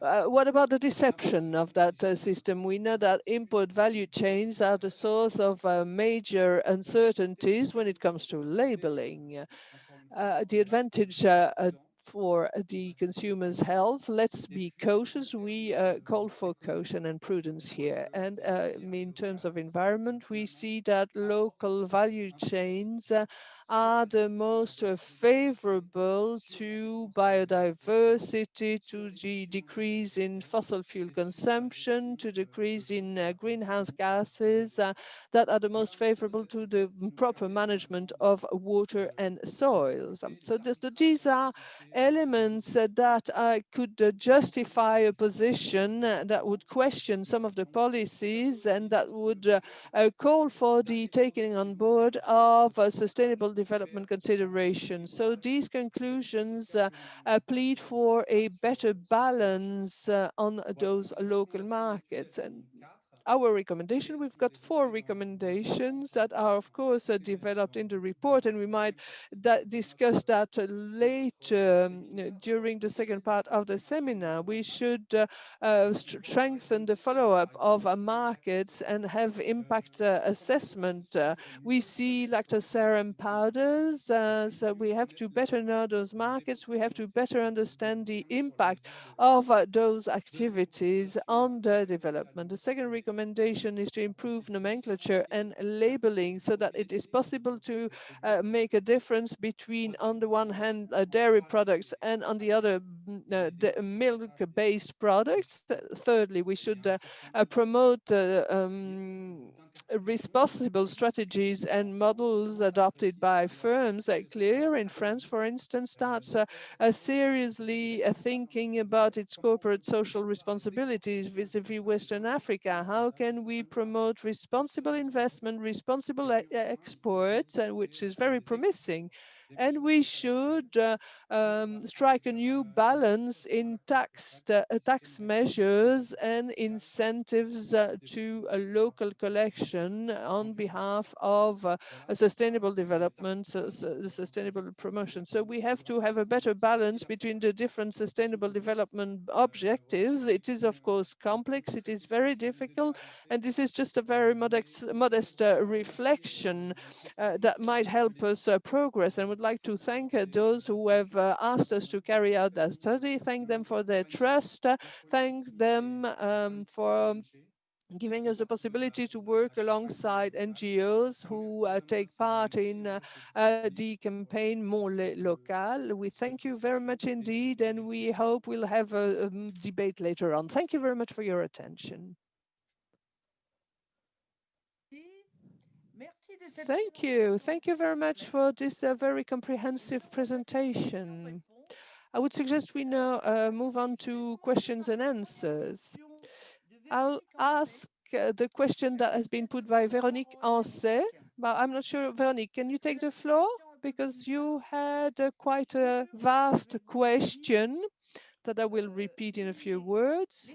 What about the deception of that system? We know that import value chains are the source of major uncertainties when it comes to labeling. The advantage for the consumer's health, let's be cautious. We call for caution and prudence here. And in terms of environment, we see that local value chains are the most favorable to biodiversity, to the decrease in fossil fuel consumption, to decrease in greenhouse gases, that are the most favorable to the proper management of water and soils. So these are elements that could justify a position that would question some of the policies and that would call for the taking on board of sustainable development considerations. So these conclusions plead for a better balance on those local markets. And our recommendation, we've got 4 recommendations that are, of course, developed in the report, and we might discuss that later during the second part of the seminar. We should strengthen the follow-up of markets and have impact assessment. We see lactoserum powders, so we have to better know those markets. We have to better understand the impact of those activities on the development. The second recommendation is to improve nomenclature and labeling so that it is possible to make a difference between, on the one hand, dairy products and on the other, milk-based products. Thirdly, we should promote responsible strategies and models adopted by firms. Clear in France, for instance, starts seriously thinking about its corporate social responsibilities vis-à-vis Western Africa. How can we promote responsible investment, responsible exports, which is very promising? And we should strike a new balance in tax measures and incentives to a local collection on behalf of a sustainable development, sustainable promotion. So we have to have a better balance between the different sustainable development objectives. It is, of course, complex. It is very difficult. And this is just a very modest reflection that might help us progress. And would like to thank those who have asked us to carry out that study, thank them for their trust, thank them for giving us the possibility to work alongside NGOs who take part in the campaign Mon Lait Local. We thank you very much indeed, and we hope we'll have a debate later on. Thank you very much for your attention. Thank you. Thank you very much for this very comprehensive presentation. I would suggest we now move on to questions and answers. I'll ask the question that has been put by Véronique Ancet. Well, I'm not sure, Veronique, can you take the floor? Because you had quite a vast question that I will repeat in a few words.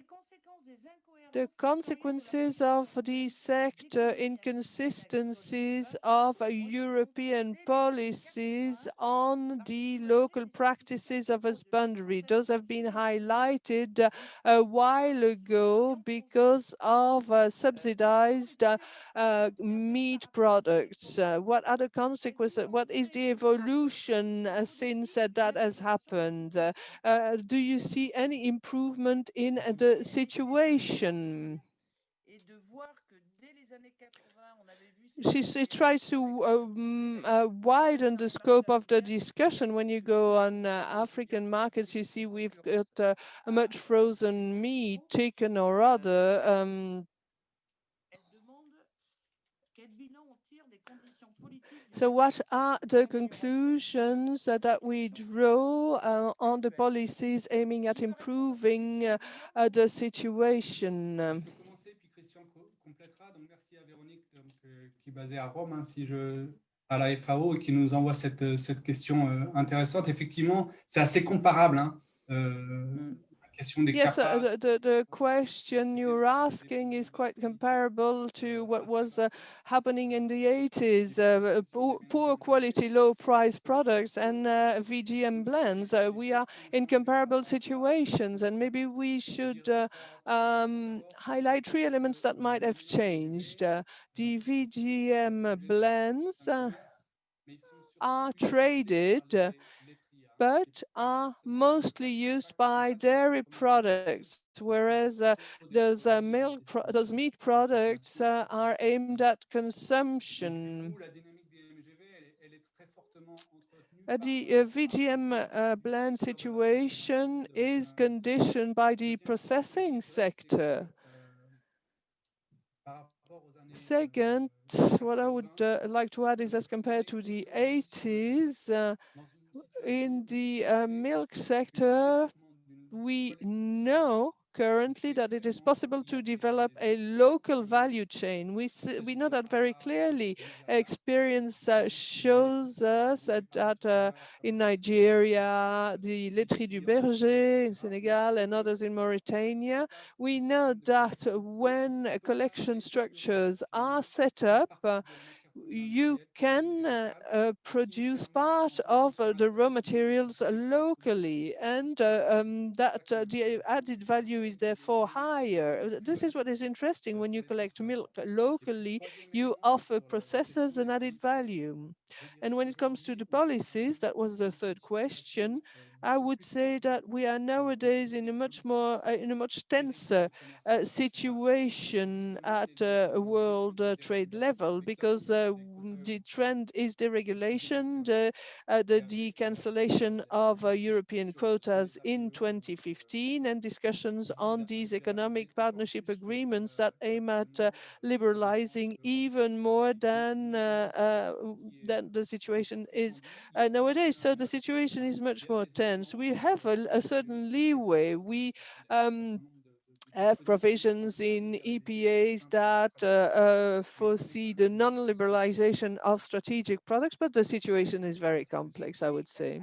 The consequences of the sector inconsistencies of European policies on the local practices of husbandry. Those have been highlighted a while ago because of subsidized meat products. What are the consequences? What is the evolution since that has happened? Do you see any improvement in the situation? She tries to widen the scope of the discussion. When you go on African markets, you see we've got much frozen meat, chicken or other. So what are the conclusions that we draw on the policies aiming at improving the situation? Je peux commencer, puis Christian complétera. Donc, merci à Véronique, qui est basée à Rome, à la FAO, et qui nous envoie cette question intéressante. Effectivement, c'est assez comparable. Yes, the question you're asking is quite comparable to what was happening in the 80s, poor quality, low price products and VGM blends. We are in comparable situations, and maybe we should highlight three elements that might have changed. The VGM blends are traded but are mostly used by dairy products, whereas those meat products are aimed at consumption. The VGM blend situation is conditioned by the processing sector. Second, what I would like to add is, as compared to the 80s, in the milk sector, we know currently that it is possible to develop a local value chain. We know that very clearly. Experience shows us that in Nigeria, the Laiterie du Berger in Senegal and others in Mauritania, we know that when collection structures are set up, you can produce part of the raw materials locally, and that the added value is therefore higher. This is what is interesting. When you collect milk locally, you offer processors an added value. And when it comes to the policies, that was the third question, I would say that we are nowadays in a much tenser situation at a world trade level, because the trend is deregulation, the cancellation of European quotas in 2015, and discussions on these economic partnership agreements that aim at liberalizing even more than the situation is nowadays. So the situation is much more tense. We have a certain leeway. We have provisions in EPAs that foresee the non-liberalization of strategic products, but the situation is very complex, I would say.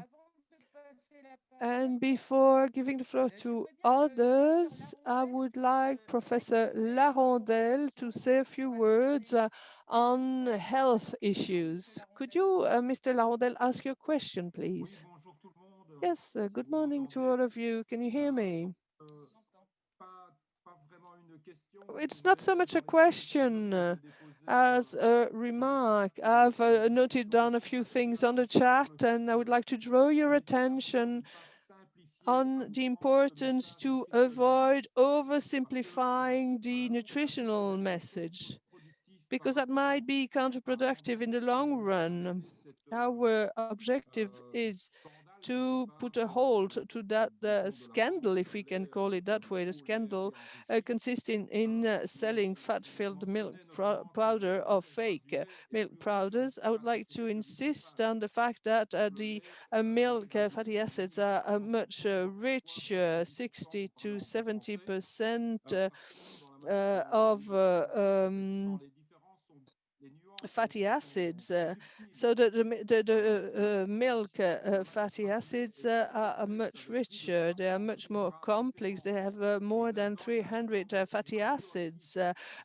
And before giving the floor to others, I would like Professor Larondel to say a few words on health issues. Could you, Mr. Larondel, ask your question, please? Yes, good morning to all of you. Can you hear me? It's not so much a question as a remark. I've noted down a few things on the chat, and I would like to draw your attention on the importance to avoid oversimplifying the nutritional message, because that might be counterproductive in the long run. Our objective is to put a halt to that scandal, if we can call it that way, the scandal consisting in selling fat-filled milk powder or fake milk powders. I would like to insist on the fact that the milk fatty acids are much rich, 60 to 70% of fatty acids. So the milk fatty acids are much richer. They are much more complex. They have more than 300 fatty acids,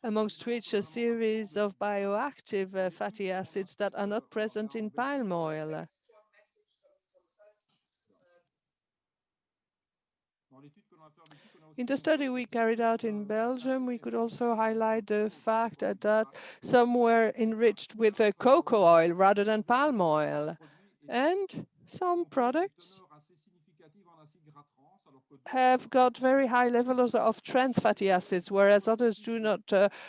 amongst which a series of bioactive fatty acids that are not present in palm oil. In the study we carried out in Belgium, we could also highlight the fact that some were enriched with cocoa oil rather than palm oil. And some products have got very high levels of trans fatty acids, whereas others do not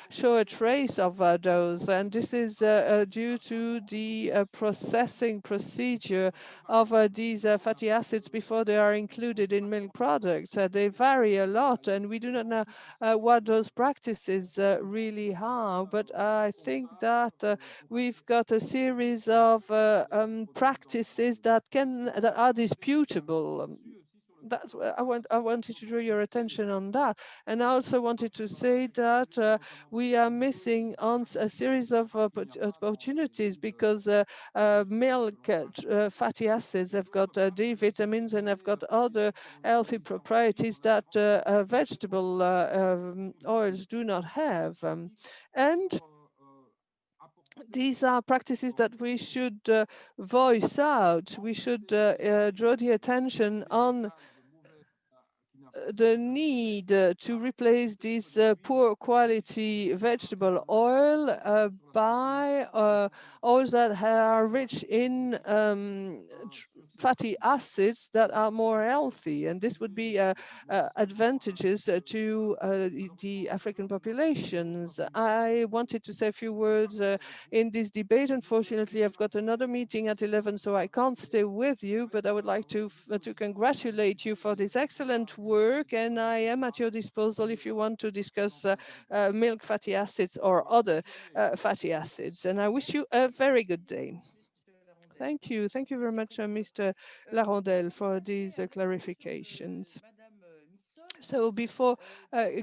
show a trace of those. And this is due to the processing procedure of these fatty acids before they are included in milk products. They vary a lot, and we do not know what those practices really are. But I think that we've got a series of practices that are disputable. That's what I wanted to draw your attention on that. And I also wanted to say that we are missing on a series of opportunities because milk fatty acids have got D vitamins and have got other healthy properties that vegetable oils do not have. And these are practices that we should voice out. We should draw the attention on the need to replace this poor quality vegetable oil by oils that are rich in fatty acids that are more healthy, and this would be advantageous to the African populations. I wanted to say a few words in this debate. Unfortunately, I've got another meeting at 11, so I can't stay with you, but I would like to congratulate you for this excellent work, and I am at your disposal if you want to discuss milk fatty acids or other fatty acids. And I wish you a very good day. Thank you. Thank you very much, Mr. Larondel, for these clarifications. So before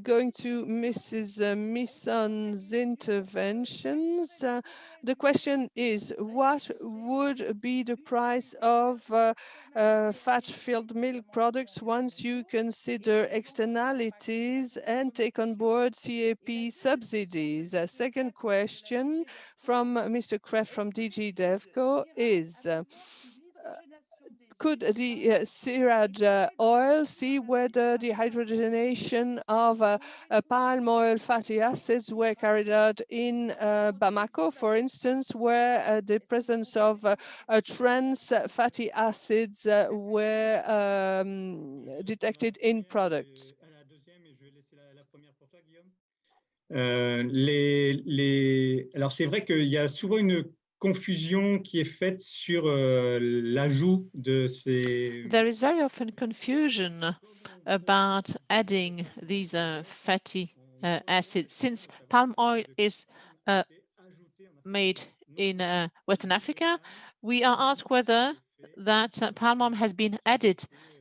going to Mrs. Misson's interventions, the question is, what would be the price of fat-filled milk products once you consider externalities and take on board CAP subsidies? A second question from Mr. Kreff from DG DevCo is, could the CIRAD oil see whether the hydrogenation of palm oil fatty acids were carried out in Bamako, for instance, where the presence of trans fatty acids were detected in products? Alors, c'est vrai qu'il y a souvent une confusion qui est faite sur l'ajout de ces... There is very often confusion about adding these fatty acids. Since palm oil is made in Western Africa, we are asked whether that palm oil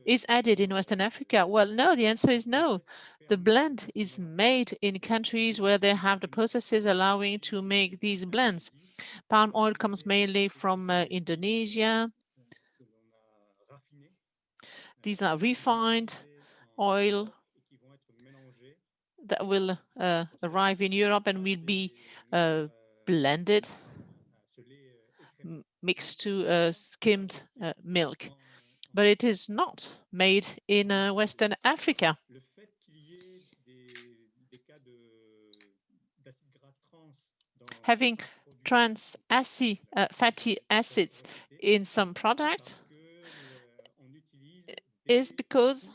is added in Western Africa. Well, no, the answer is no. The blend is made in countries where they have the processes allowing to make these blends. Palm oil comes mainly from Indonesia. These are refined oil that will arrive in Europe and will be blended, mixed to skimmed milk. But it is not made in Western Africa. Having trans fatty acids in some products is because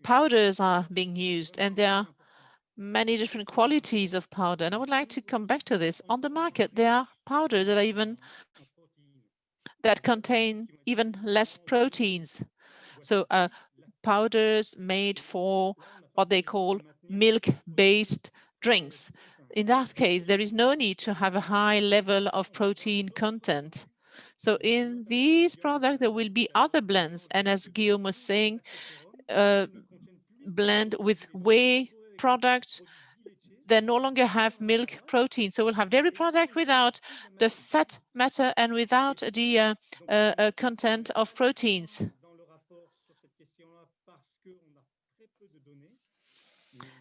powders are being used, and there are many different qualities of powder. And I would like to come back to this. On the market, there are powders that contain even less proteins. So powders made for what they call milk-based drinks. In that case, there is no need to have a high level of protein content. So in these products, there will be other blends. And as Guillaume was saying, blend with whey products they no longer have milk protein. So we'll have dairy product without the fat matter and without the content of proteins.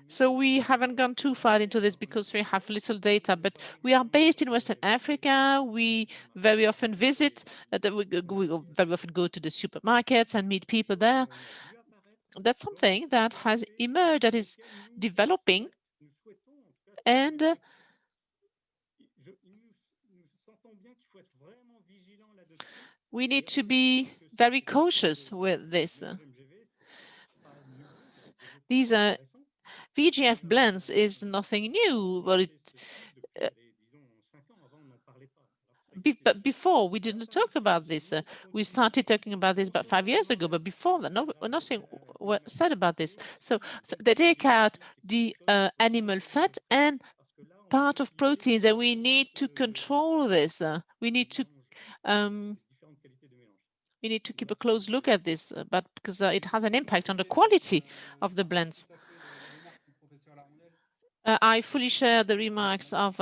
So we haven't gone too far into this because we have little data, but we are based in Western Africa. We very often visit, we very often go to the supermarkets and meet people there. That's something that has emerged, that is developing, and we need to be very cautious with this. These are Vgf blends is nothing new, but but before we didn't talk about this. We started talking about this about 5 years ago, but before that, nothing was said about this. So they take out the animal fat and part of proteins, and we need to control this. We need to keep a close look at this, but because it has an impact on the quality of the blends. I fully share the remarks of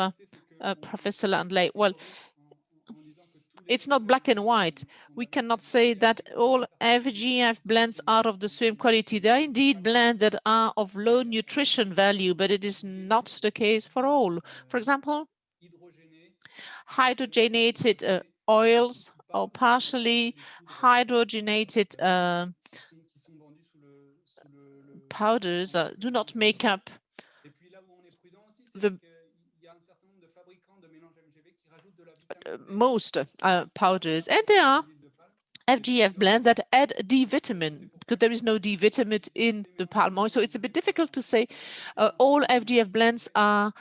Professor Landley. Well, it's not black and white. We cannot say that all FGF blends are of the same quality. There are indeed blends that are of low nutrition value, but it is not the case for all. For example, hydrogenated oils or partially hydrogenated powders do not make up the most powders, and there are FGF blends that add D vitamin because there is no D vitamin in the palm oil. So it's a bit difficult to say all FGF blends are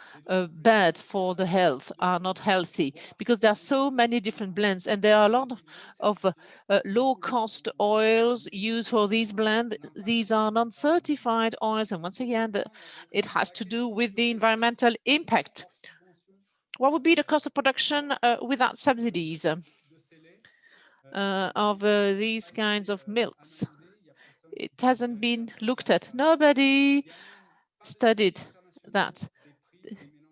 bad for the health, are not healthy, because there are so many different blends, and there are a lot of low-cost oils used for these blends. These are non-certified oils, and once again, it has to do with the environmental impact. What would be the cost of production without subsidies? Of these kinds of milks. It hasn't been looked at. Nobody studied that.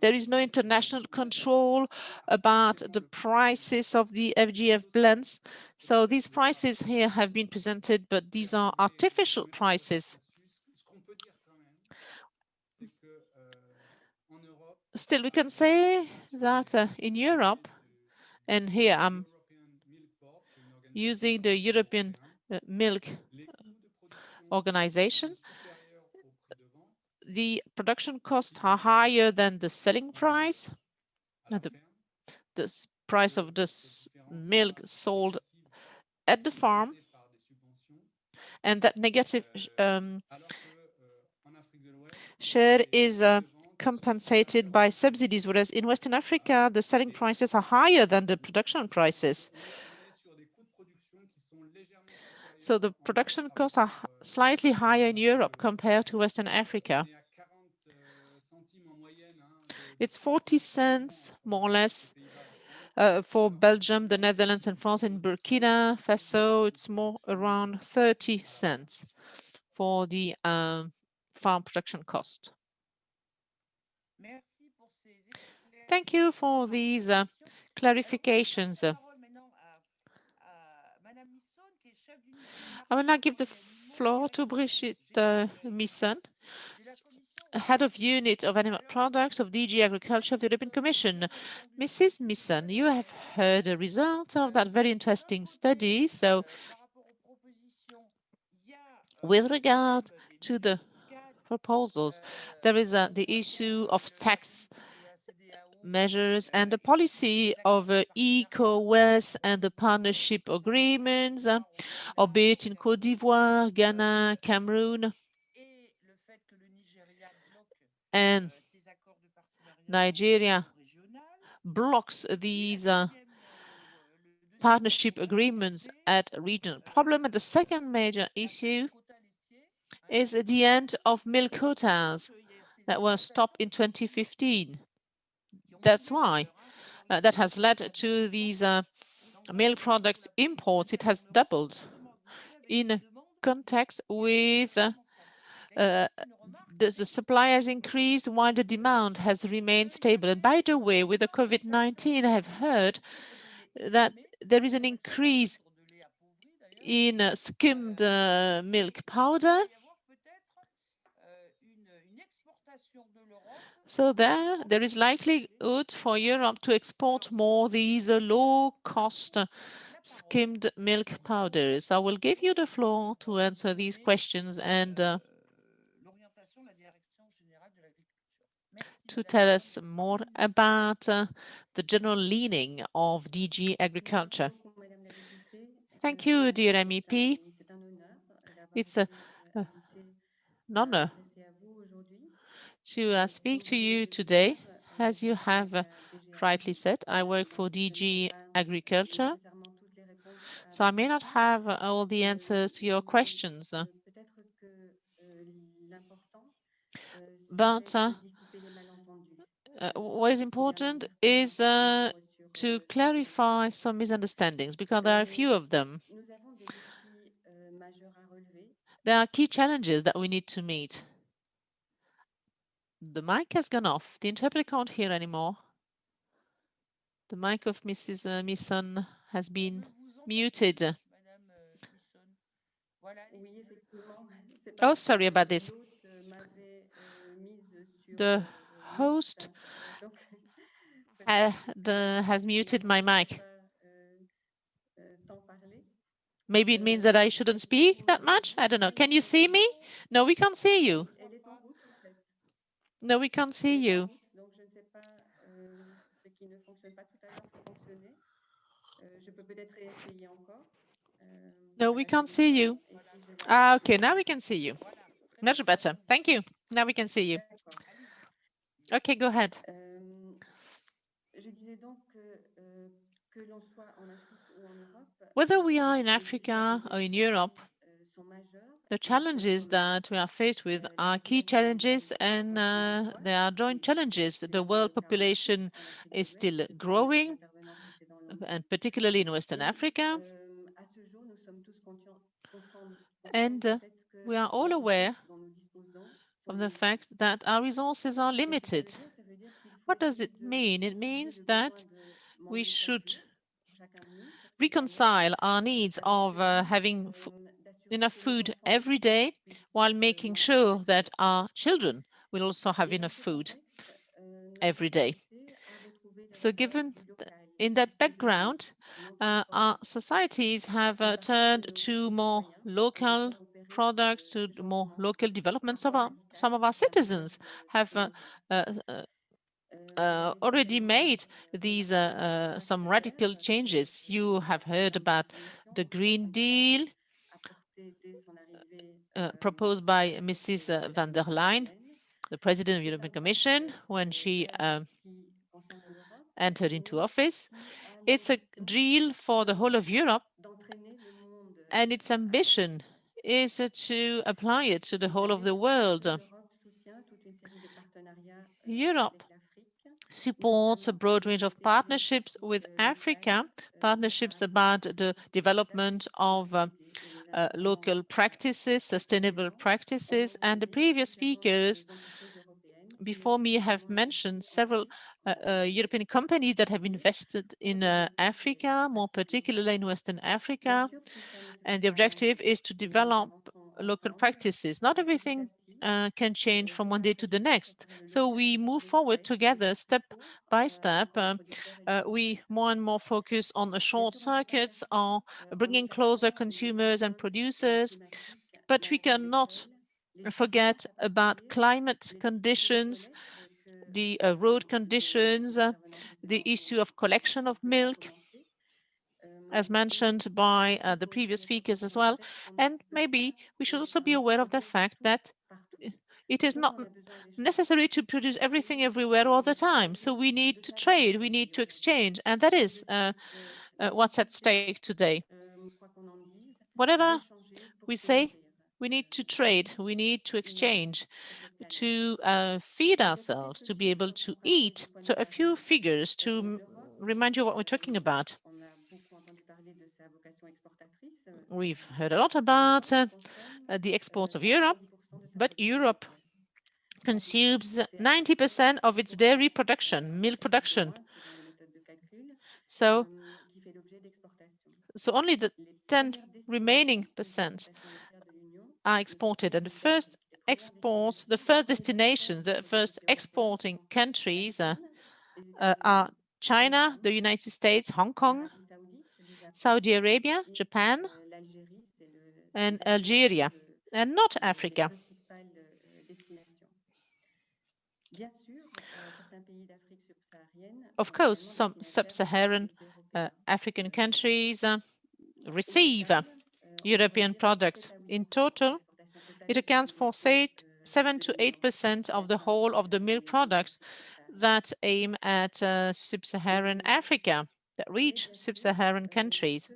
There is no international control about the prices of the FGF blends. So these prices here have been presented, but these are artificial prices. Still, we can say that in Europe, and here I'm using the European Milk Organization, the production costs are higher than the selling price, the price of this milk sold at the farm, and that negative share is compensated by subsidies, whereas in Western Africa, the selling prices are higher than the production prices. So the production costs are slightly higher in Europe compared to Western Africa. It's 40 cents, more or less, for Belgium, the Netherlands, and France. In Burkina Faso, it's more around 30 cents for the farm production cost. Thank you for these clarifications. I will now give the floor to Brigitte Misson, Head of Unit of Animal Products of DG Agriculture of the European Commission. Mrs. Misson, you have heard the results of that very interesting study. So with regard to the proposals, there is the issue of tax measures and the policy of ECOWAS and the partnership agreements, albeit in Côte d'Ivoire, Ghana, Cameroon, and Nigeria blocks these partnership agreements at a regional problem. And the second major issue is the end of milk quotas that were stopped in 2015. That's why that has led to these milk products imports. It has doubled in context with the supply has increased while the demand has remained stable. And by the way, with the COVID-19, I have heard that there is an increase in skimmed milk powder. So there is likelihood for Europe to export more these low-cost skimmed milk powders. I will give you the floor to answer these questions and to tell us more about the general leaning of DG Agriculture. Thank you, dear MEP. It's an honor to speak to you today. As you have rightly said, I work for DG Agriculture, so I may not have all the answers to your questions. But what is important is to clarify some misunderstandings, because there are a few of them. There are key challenges that we need to meet. The mic has gone off. The interpreter can't hear anymore. The mic of Mrs. Misson has been muted. Oh, sorry about this. The host has muted my mic. Maybe it means that I shouldn't speak that much. I don't know. Can you see me? No, we can't see you. No, we can't see you. No, we can't see you. Okay, now we can see you. Much better. Thank you. Now we can see you. Okay, go ahead. Whether we are in Africa or in Europe, the challenges that we are faced with are key challenges, and they are joint challenges. The world population is still growing, and particularly in Western Africa. And we are all aware of the fact that our resources are limited. What does it mean? It means that we should reconcile our needs of having enough food every day while making sure that our children will also have enough food every day. So given in that background, our societies have turned to more local products, to more local developments of some of our citizens have already made these some radical changes. You have heard about the Green Deal proposed by Mrs. van der Leyen, the President of the European Commission, when she entered into office. It's a deal for the whole of Europe, and its ambition is to apply it to the whole of the world. Europe supports a broad range of partnerships with Africa, partnerships about the development of local practices, sustainable practices, and the previous speakers before me have mentioned several European companies that have invested in Africa, more particularly in Western Africa, and the objective is to develop local practices. Not everything can change from one day to the next. So we move forward together step by step. We more and more focus on the short circuits, on bringing closer consumers and producers, but we cannot forget about climate conditions, the road conditions, the issue of collection of milk, as mentioned by the previous speakers as well. And maybe we should also be aware of the fact that it is not necessary to produce everything everywhere all the time. So we need to trade, we need to exchange, and that is what's at stake today. Whatever we say, we need to trade, we need to exchange, to feed ourselves, to be able to eat. So a few figures to remind you what we're talking about. We've heard a lot about the exports of Europe, but Europe consumes 90% of its dairy production, milk production. So only the 10 remaining percent are exported. And the first exports, the first destination, the first exporting countries are China, the United States, Hong Kong, Saudi Arabia, Japan, and Algeria, and not Africa. Of course, some sub-Saharan African countries receive European products. In total, it accounts for 7 to 8% of the whole of the milk products that aim at sub-Saharan Africa, that reach sub-Saharan countries.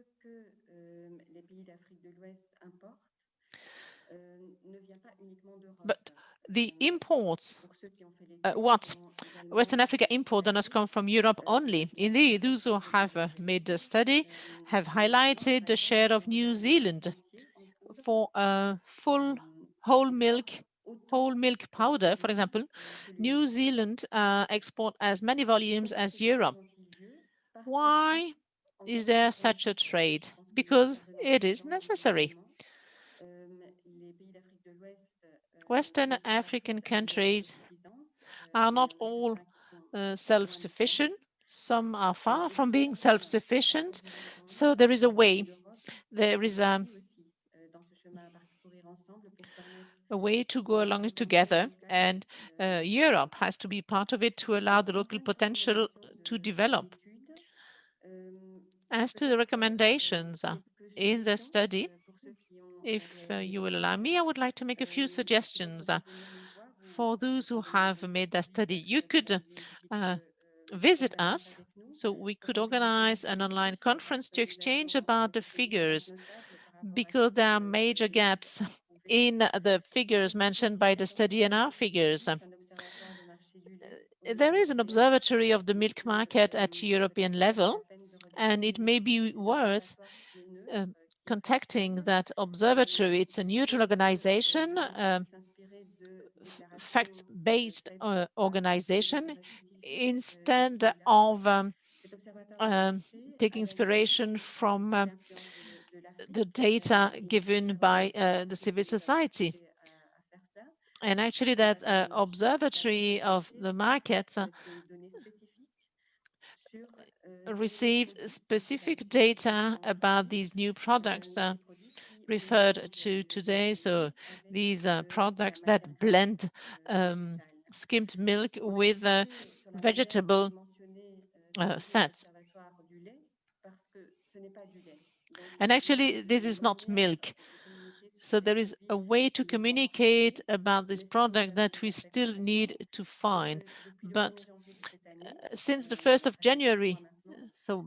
But the imports, what Western Africa import do not come from Europe only. Indeed, those who have made the study have highlighted the share of New Zealand for full whole milk powder, for example. New Zealand export as many volumes as Europe. Why is there such a trade? Because it is necessary. Western African countries are not all self-sufficient. Some are far from being self-sufficient. So there is a way. There is a way to go along together, and Europe has to be part of it to allow the local potential to develop. As to the recommendations in the study, if you will allow me, I would like to make a few suggestions for those who have made that study. You could visit us, so we could organize an online conference to exchange about the figures, because there are major gaps in the figures mentioned by the study and our figures. There is an observatory of the milk market at European level, and it may be worth contacting that observatory. It's a neutral organization, facts-based organization, instead of taking inspiration from the data given by the civil society. And actually that observatory of the market received specific data about these new products referred to today. So these products that blend skimmed milk with vegetable fats. And actually, this is not milk. So there is a way to communicate about this product that we still need to find. But since the 1st of January, so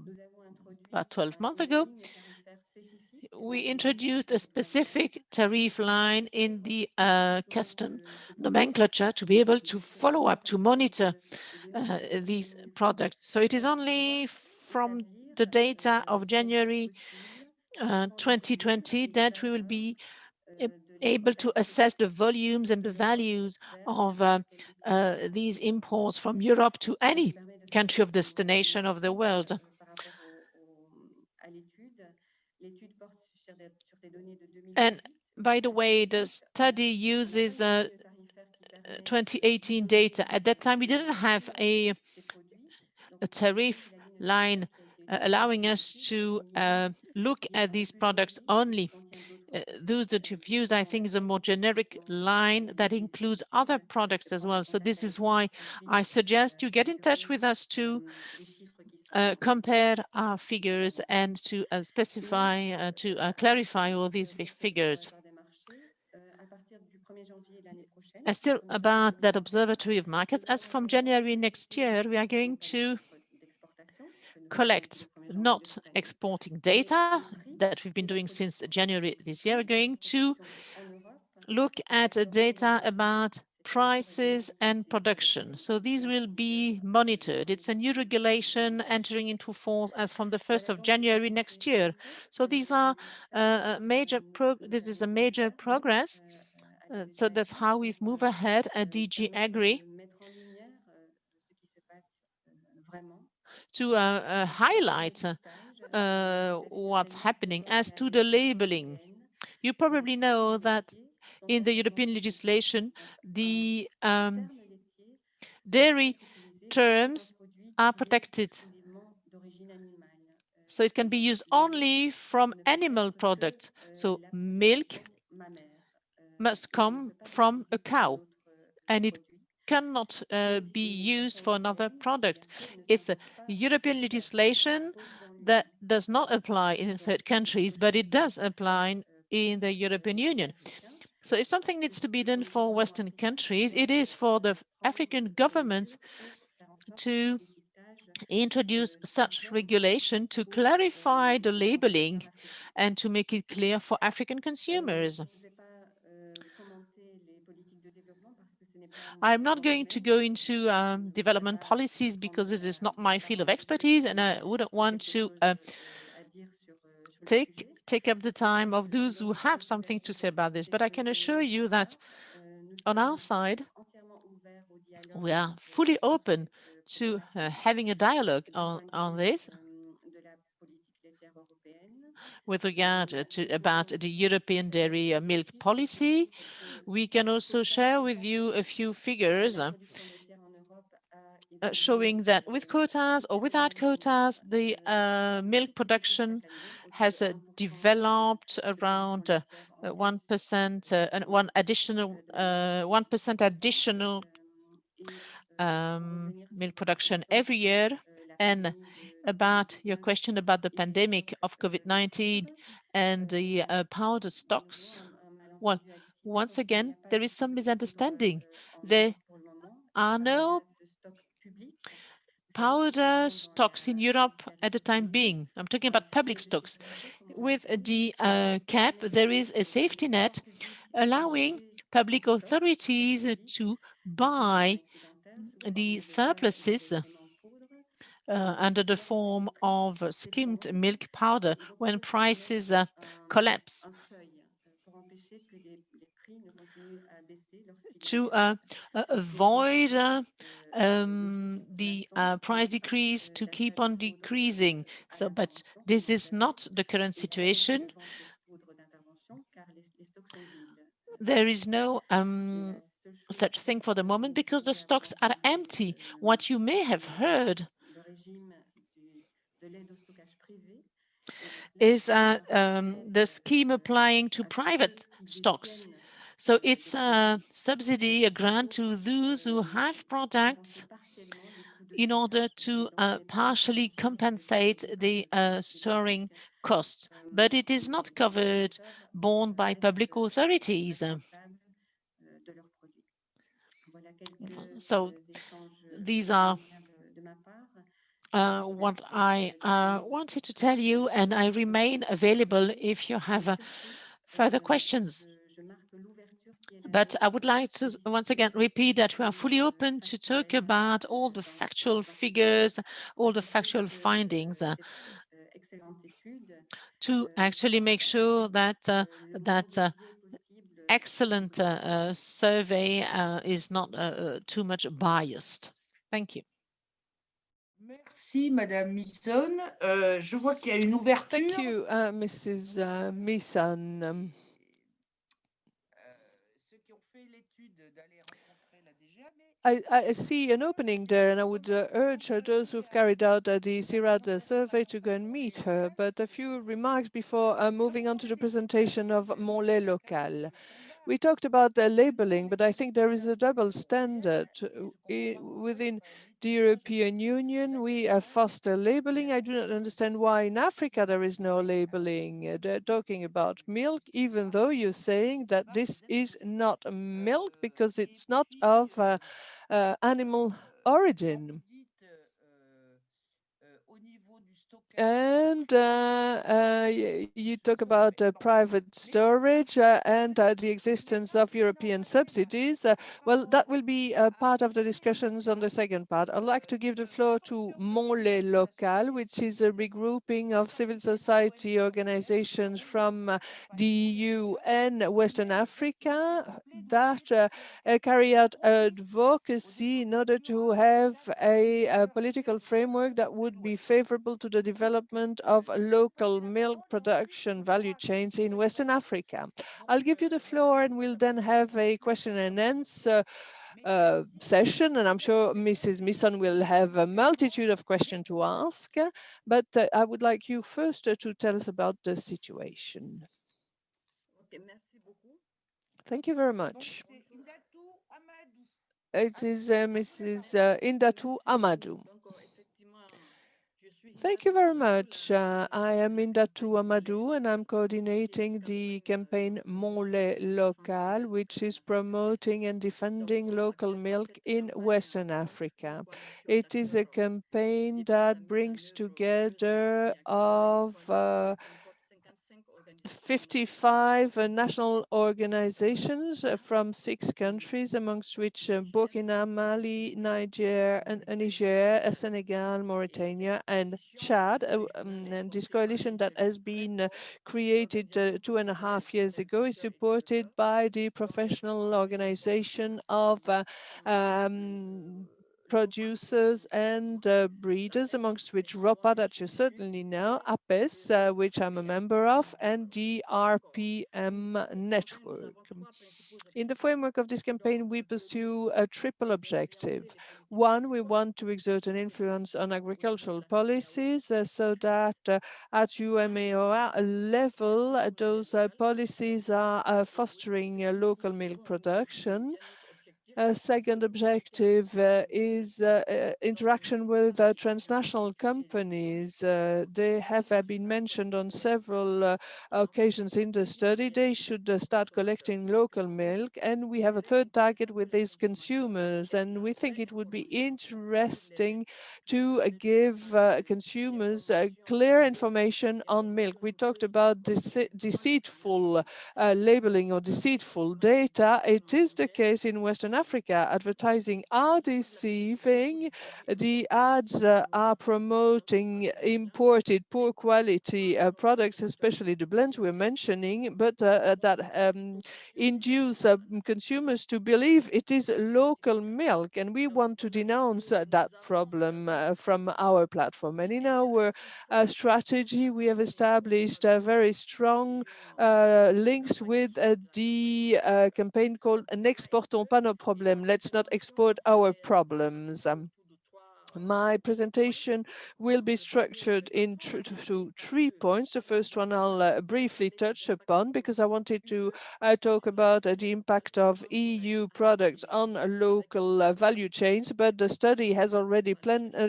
about 12 months ago, we introduced a specific tariff line in the custom nomenclature to be able to follow up, to monitor these products. So it is only from the data of January 2020 that we will be able to assess the volumes and the values of these imports from Europe to any country of destination of the world. And by the way, the study uses 2018 data. At that time, we didn't have a tariff line allowing us to look at these products only. Those that you've used, I think, is a more generic line that includes other products as well. So this is why I suggest you get in touch with us to compare our figures and to specify, to clarify all these figures. Still about that observatory of markets, as from January next year, we are going to collect not exporting data that we've been doing since January this year. We're going to look at data about prices and production. So these will be monitored. It's a new regulation entering into force as from the 1st of January next year. So these are this is a major progress So that's how we've moved ahead at DG Agri to highlight what's happening. As to the labeling, you probably know that in the European legislation, the dairy terms are protected. So it can be used only from animal products. So milk must come from a cow, and it cannot be used for another product. It's a European legislation that does not apply in third countries, but it does apply in the European Union. So if something needs to be done for Western countries, it is for the African governments to introduce such regulation to clarify the labeling and to make it clear for African consumers. I'm not going to go into development policies because this is not my field of expertise, and I wouldn't want to take up the time of those who have something to say about this. But I can assure you that on our side, we are fully open to having a dialogue on this with regard to about the European dairy milk policy. We can also share with you a few figures showing that with quotas or without quotas, the milk production has developed around 1% and 1% additional milk production every year. And about your question about the pandemic of COVID-19 and the powder stocks, well, once again, there is some misunderstanding. There are no powder stocks in Europe at the time being. I'm talking about public stocks. With the cap, there is a safety net allowing public authorities to buy the surpluses under the form of skimmed milk powder when prices collapse, to avoid the price decrease to keep on decreasing. So, but this is not the current situation. There is no such thing for the moment because the stocks are empty. What you may have heard is the scheme applying to private stocks. So it's a subsidy, a grant to those who have products in order to partially compensate the soaring costs, but it is not covered, borne by public authorities. So these are what I wanted to tell you, and I remain available if you have further questions. But I would like to once again repeat that we are fully open to talk about all the factual figures, all the factual findings, to actually make sure that that excellent survey is not too much biased. Thank you. Merci, Madame Misson. Je vois qu'il y a une ouverture. Thank you, Mrs. Misan. I see an opening there, and I would urge those who've carried out the CIRAD survey to go and meet her. But a few remarks before moving on to the presentation of Mon lait local. We talked about the labeling, but I think there is a double standard within the European Union. We foster labeling. I do not understand why in Africa there is no labeling. They're talking about milk, even though you're saying that this is not milk because it's not of animal origin. And you talk about private storage and the existence of European subsidies. Well, that will be part of the discussions on the second part. I'd like to give the floor to Mon Lait Local, which is a regrouping of civil society organizations from the EU and Western Africa that carry out advocacy in order to have a political framework that would be favorable to the development of local milk production value chains in Western Africa. I'll give you the floor and we'll then have a question and answer session, and I'm sure Mrs. Misson will have a multitude of questions to ask, but I would like you first to tell us about the situation. Thank you very much. It is Mrs. Indatu Amadou. Thank you very much. I am Indatu Amadou and I'm coordinating the campaign Mon Lait Local, which is promoting and defending local milk in Western Africa. It is a campaign that brings together of 55 national organizations from 6 countries, amongst which Burkina, Mali, Niger, Senegal, Mauritania, and Chad. And this coalition that has been created 2.5 years ago is supported by the professional organization of producers and breeders, amongst which ROPA, that you certainly know, APES, which I'm a member of, and the RPM network. In the framework of this campaign, we pursue a triple objective. One, we want to exert an influence on agricultural policies so that at UMAOA level, those policies are fostering local milk production. Second objective is interaction with transnational companies. They have been mentioned on several occasions in the study. They should start collecting local milk. And we have a third target with these consumers. And we think it would be interesting to give consumers clear information on milk. We talked about deceitful labeling or deceitful data. It is the case in Western Africa. Advertising are deceiving. The ads are promoting imported poor quality products, especially the blends we're mentioning, but that induce consumers to believe it is local milk. And we want to denounce that problem from our platform. And in our strategy, we have established a very strong links with the campaign called N'exportons pas nos problèmes. Let's not export our problems. My presentation will be structured into 3 points. The first one I'll briefly touch upon because I wanted to talk about the impact of EU products on local value chains, but the study has already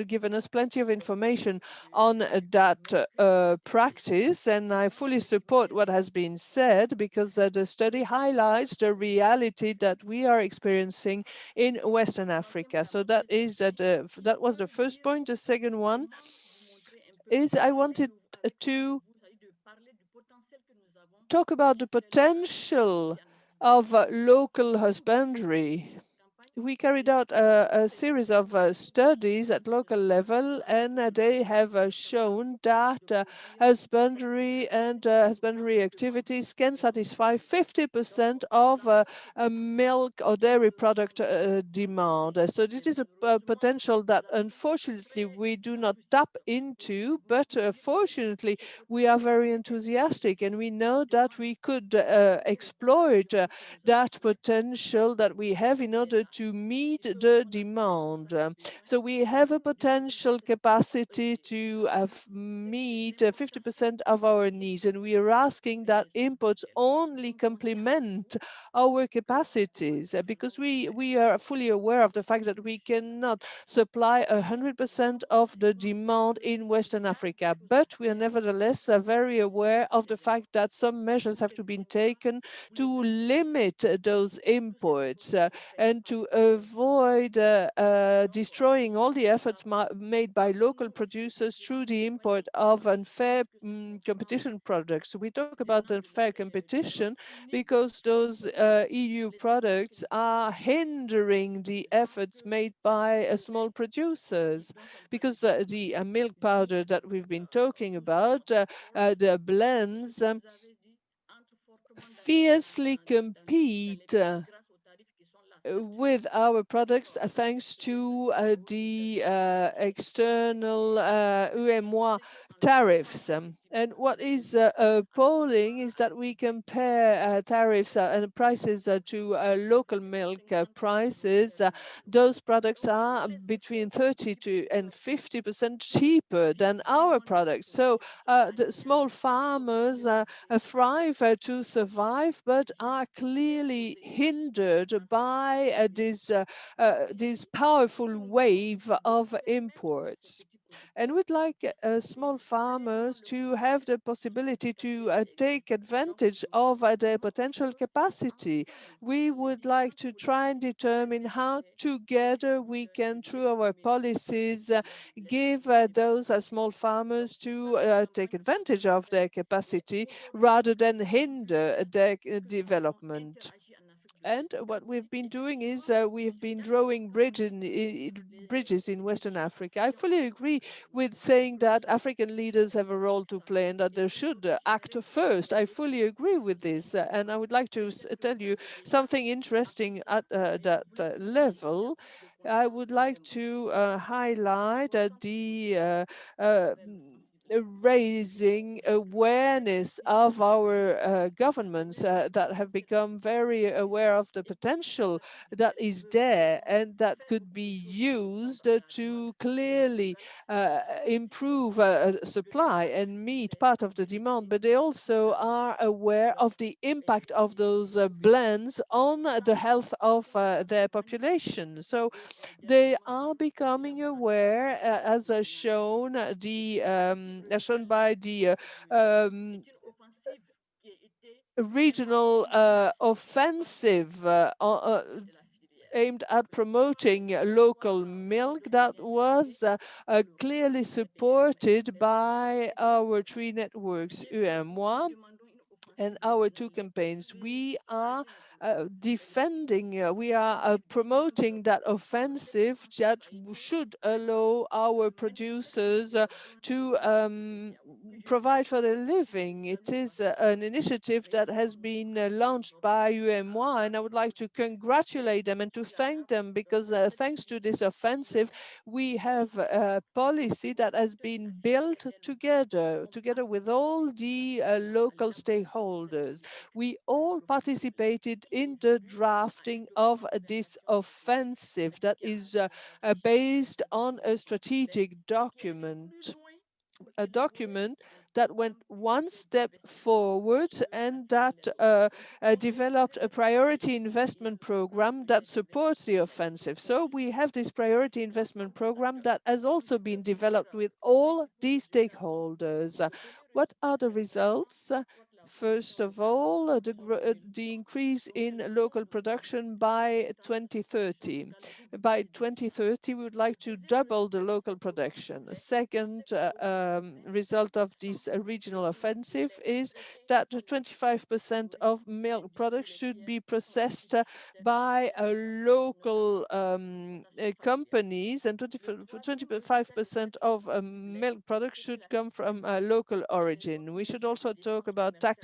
given us plenty of information on that practice, and I fully support what has been said because the study highlights the reality that we are experiencing in Western Africa. So that was the first point. The second one is I wanted to talk about the potential of local husbandry. We carried out a series of studies at local level, and they have shown that husbandry and husbandry activities can satisfy 50% of milk or dairy product demand. So this is a potential that unfortunately we do not tap into, but fortunately we are very enthusiastic and we know that we could exploit that potential that we have in order to meet the demand. So we have a potential capacity to meet 50% of our needs, and we are asking that imports only complement our capacities because we are fully aware of the fact that we cannot supply 100% of the demand in Western Africa, but we are nevertheless very aware of the fact that some measures have to be taken to limit those imports and to avoid destroying all the efforts made by local producers through the import of unfair competition products. We talk about unfair competition because those EU products are hindering the efforts made by small producers. Because the milk powder that we've been talking about, the blends, fiercely compete with our products thanks to the external UMOA tariffs. And what is appalling is that we compare tariffs and prices to local milk prices. Those products are between 30 to and 50% cheaper than our products. So the small farmers thrive to survive, but are clearly hindered by this powerful wave of imports. And we'd like small farmers to have the possibility to take advantage of their potential capacity. We would like to try and determine how together we can, through our policies, give those small farmers to take advantage of their capacity rather than hinder their development. And what we've been doing is we've been drawing bridges in Western Africa. I fully agree with saying that African leaders have a role to play and that they should act first. I fully agree with this. And I would like to tell you something interesting at that level. I would like to highlight the raising awareness of our governments that have become very aware of the potential that is there and that could be used to clearly improve supply and meet part of the demand, but they also are aware of the impact of those blends on the health of their population. So they are becoming aware, as shown by the regional offensive aimed at promoting local milk that was clearly supported by our three networks, UMOA, and our two campaigns. We are defending, we are promoting that offensive that should allow our producers to provide for their living. It is an initiative that has been launched by UMY, and I would like to congratulate them and to thank them because thanks to this offensive, we have a policy that has been built together with all the local stakeholders. We all participated in the drafting of this offensive that is based on a strategic document, a document that went one step forward and that developed a priority investment program that supports the offensive. So we have this priority investment program that has also been developed with all these stakeholders. What are the results? First of all, the increase in local production by 2030. By 2030, we would like to double the local production. A second result of this regional offensive is that 25% of milk products should be processed by local companies, and 25% of milk products should come from local origin. We should also talk about tax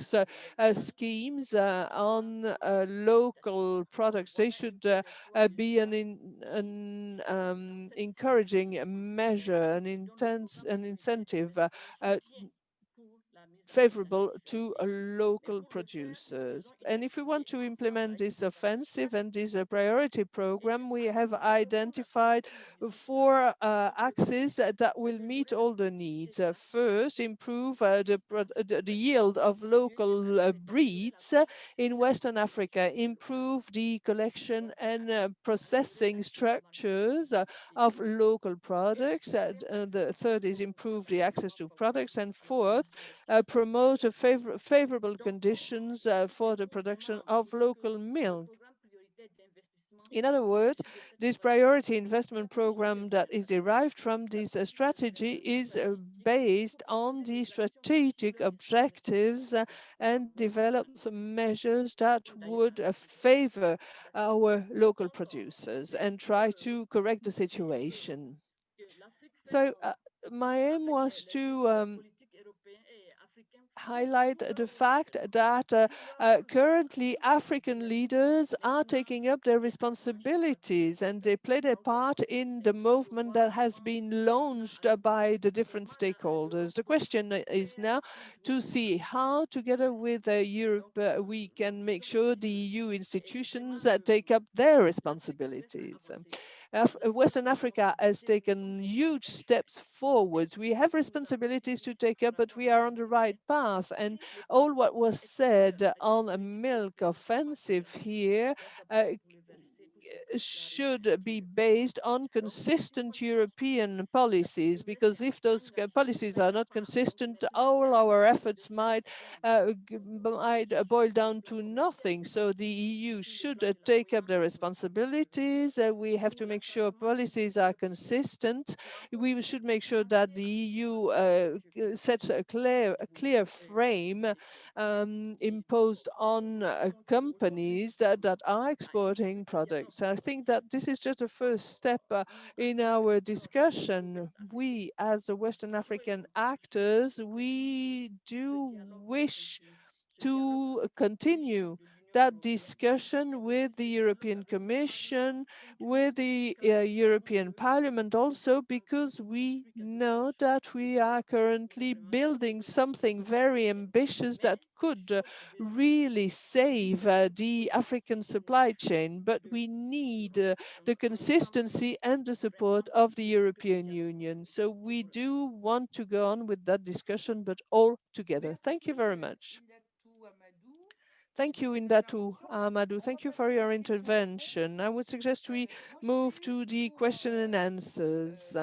schemes on local products. They should be an encouraging measure, an incentive favorable to local producers. And if we want to implement this offensive and this priority program, we have identified four axes that will meet all the needs. First, improve the yield of local breeds in Western Africa, improve the collection and processing structures of local products. The third is improve the access to products. And fourth, promote favorable conditions for the production of local milk. In other words, this priority investment program that is derived from this strategy is based on the strategic objectives and develops measures that would favor our local producers and try to correct the situation. So my aim was to highlight the fact that currently African leaders are taking up their responsibilities and they play their part in the movement that has been launched by the different stakeholders. The question is now to see how, together with Europe, we can make sure the EU institutions take up their responsibilities. Western Africa has taken huge steps forwards. We have responsibilities to take up, but we are on the right path. And all what was said on a milk offensive here should be based on consistent European policies, because if those policies are not consistent, all our efforts might boil down to nothing. So the EU should take up their responsibilities. We have to make sure policies are consistent. We should make sure that the EU sets a clear frame imposed on companies that are exporting products. I think that this is just a first step in our discussion. We, as the Western African actors, we do wish to continue that discussion with the European Commission, with the European Parliament also, because we know that we are currently building something very ambitious that could really save the African supply chain. But we need the consistency and the support of the European Union. So we do want to go on with that discussion, but all together. Thank you very much. Thank you, Indatu Amadou. Thank you for your intervention. I would suggest we move to the question and answers.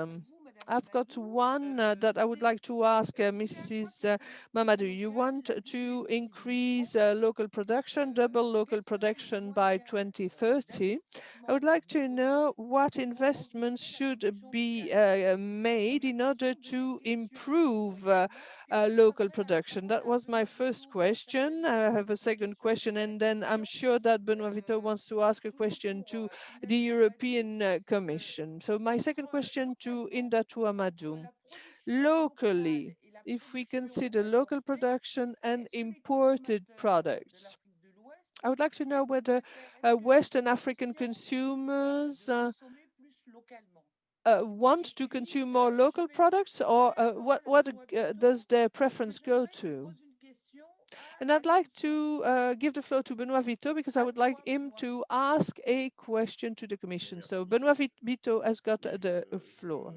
I've got one that I would like to ask Mrs. Mamadou. You want to increase local production, double local production by 2030. I would like to know what investments should be made in order to improve local production. That was my first question. I have a second question, and then I'm sure that Benoît Vito wants to ask a question to the European Commission. So my second question to Indatu Amadou. Locally, if we consider local production and imported products, I would like to know whether Western African consumers want to consume more local products, or what does their preference go to? And I'd like to give the floor to Benoît Vito, because I would like him to ask a question to the Commission. So Benoît Vito has got the floor.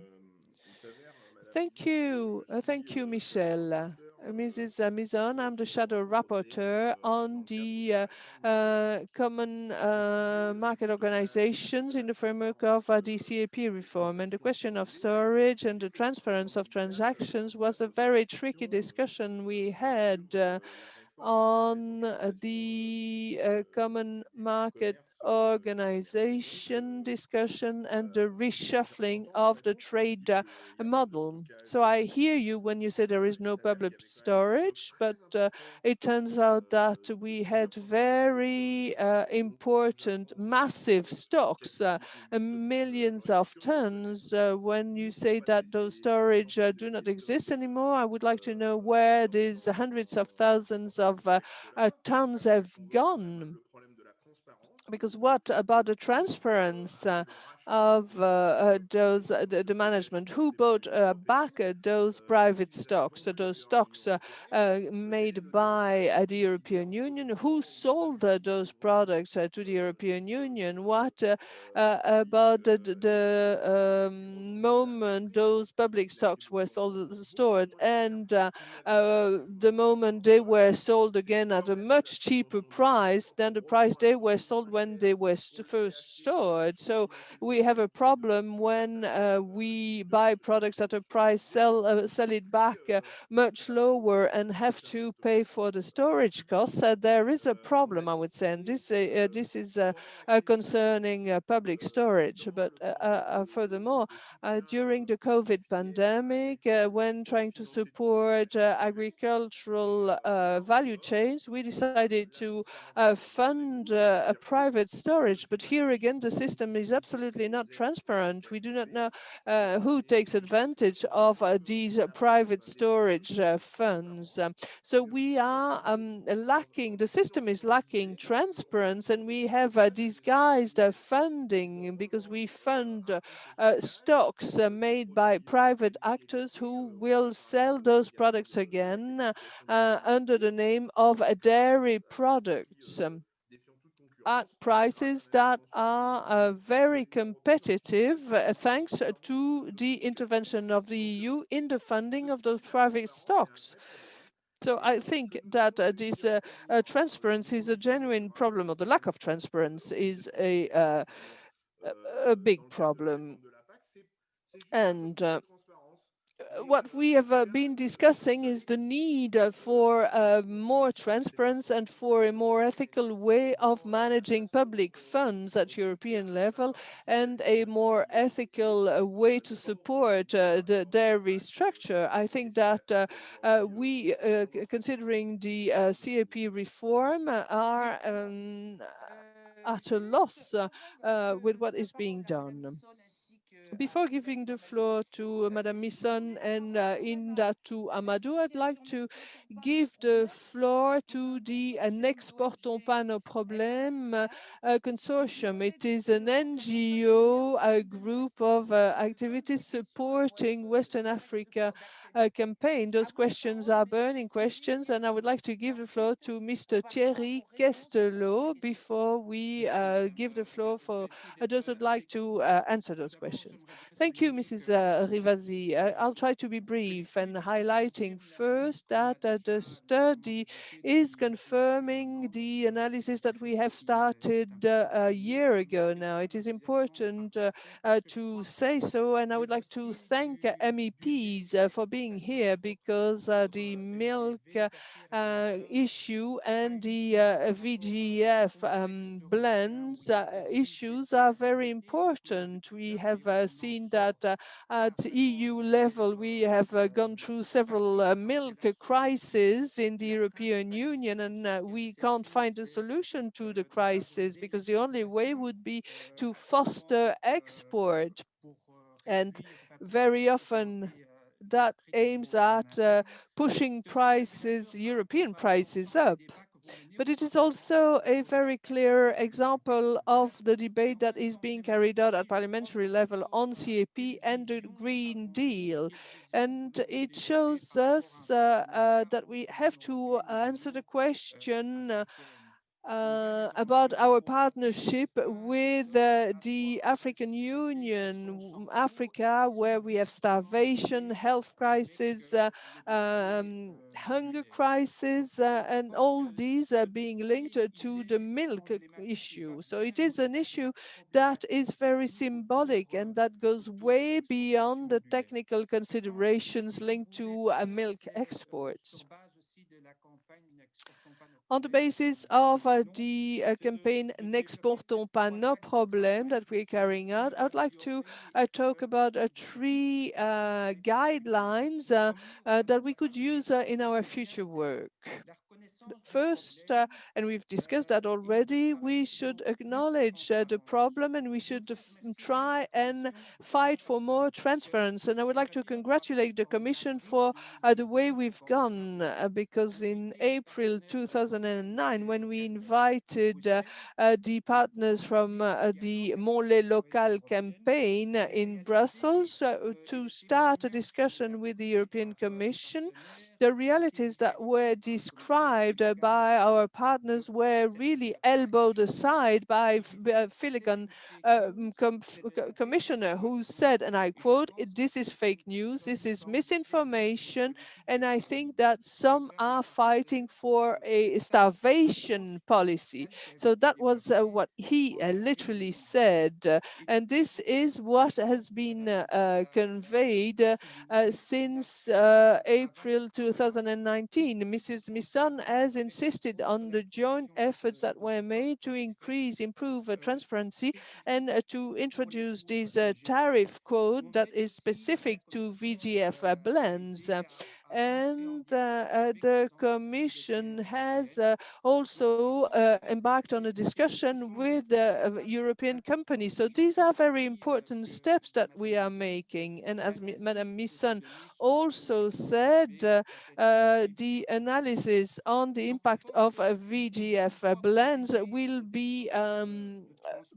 Thank you. Thank you, Michel. Mrs. Mizon, I'm the shadow rapporteur on the common market organizations in the framework of the CAP reform. And the question of storage and the transparency of transactions was a very tricky discussion we had on the common market organization discussion and the reshuffling of the trade model. So I hear you when you say there is no public storage, but it turns out that we had very important, massive stocks, millions of tons. When you say that those storage do not exist anymore, I would like to know where these hundreds of thousands of tons have gone. Because what about the transparency of the management? Who bought back those private stocks, those stocks made by the European Union? Who sold those products to the European Union? What about the moment those public stocks were stored, and the moment they were sold again at a much cheaper price than the price they were sold when they were first stored? So we have a problem when we buy products at a price, sell it back much lower, and have to pay for the storage costs. There is a problem, I would say, and this is concerning public storage. But furthermore, during the COVID pandemic, when trying to support agricultural value chains, we decided to fund a private storage. But here again, the system is absolutely not transparent. We do not know who takes advantage of these private storage funds. So we are lacking, the system is lacking transparency, and we have disguised funding because we fund stocks made by private actors who will sell those products again under the name of dairy products at prices that are very competitive thanks to the intervention of the EU in the funding of those private stocks. So I think that this transparency is a genuine problem, or the lack of transparency is a big problem. And what we have been discussing is the need for more transparency and for a more ethical way of managing public funds at European level, and a more ethical way to support the dairy structure. I think that we, considering the CAP reform, are at a loss with what is being done. Before giving the floor to Madame Misson and Inda to Amadou, I'd like to give the floor to the N'exportons pas nos problèmes consortium. It is an NGO, a group of activities supporting Western Africa campaign. Those questions are burning questions, and I would like to give the floor to Mr. Thierry Kestelot before we give the floor for those who'd like to answer those questions. Thank you, Mrs. Rivasi. I'll try to be brief and highlighting first that the study is confirming the analysis that we have started a year ago now. It is important to say so, and I would like to thank MEPs for being here, because the milk issue and the VGF blends issues are very important. We have seen that at EU level, we have gone through several milk crises in the European Union, and we can't find a solution to the crisis, because the only way would be to foster export. And very often that aims at pushing prices, European prices up. But it is also a very clear example of the debate that is being carried out at parliamentary level on CAP and the Green Deal. And it shows us that we have to answer the question about our partnership with the African Union, Africa, where we have starvation, health crisis, hunger crisis, and all these are being linked to the milk issue. So it is an issue that is very symbolic and that goes way beyond the technical considerations linked to milk exports. On the basis of the campaign N'exportons pas nos problèmes that we're carrying out, I would like to talk about three guidelines that we could use in our future work. First, and we've discussed that already, we should acknowledge the problem, and we should try and fight for more transparency. And I would like to congratulate the Commission for the way we've gone, because in April 2009, when we invited the partners from the Mon Lait Local campaign in Brussels to start a discussion with the European Commission, the realities that were described heard by our partners were really elbowed aside by Filigan commissioner, who said, and I quote, "This is fake news, this is misinformation," and I think that some are fighting for a starvation policy. So that was what he literally said, and this is what has been conveyed since April 2019. Mrs. Misson has insisted on the joint efforts that were made to improve transparency and to introduce this tariff code that is specific to VGF blends. And the Commission has also embarked on a discussion with European companies. So these are very important steps that we are making. And as Madame Misson also said, the analysis on the impact of VGF blends will be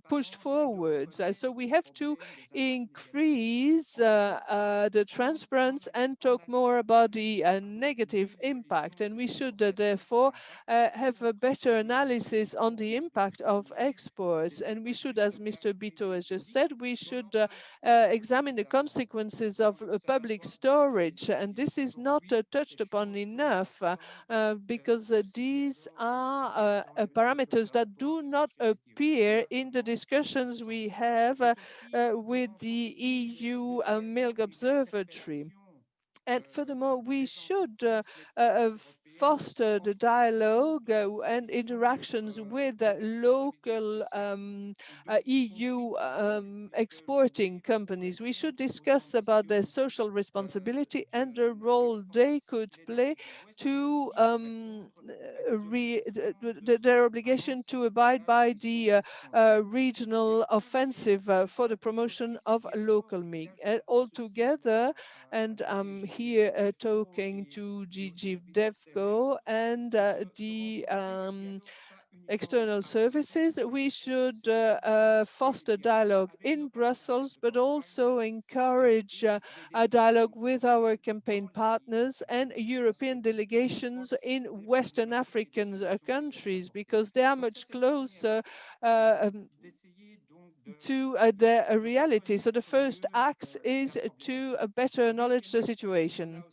pushed forward. So we have to increase the transparency and talk more about the negative impact. And we should therefore have a better analysis on the impact of exports. And we should, as Mr. Bito has just said, we should examine the consequences of public storage. And this is not touched upon enough because these are parameters that do not appear in the discussions we have with the EU Milk Observatory. And furthermore, we should foster the dialogue and interactions with local EU exporting companies. We should discuss about their social responsibility and the role they could play to their obligation to abide by the regional offensive for the promotion of local meat. Altogether, and I'm here talking to GG DevCo and the external services, we should foster dialogue in Brussels, but also encourage a dialogue with our campaign partners and European delegations in Western African countries, because they are much closer to the reality. So the first act is to better acknowledge the situation.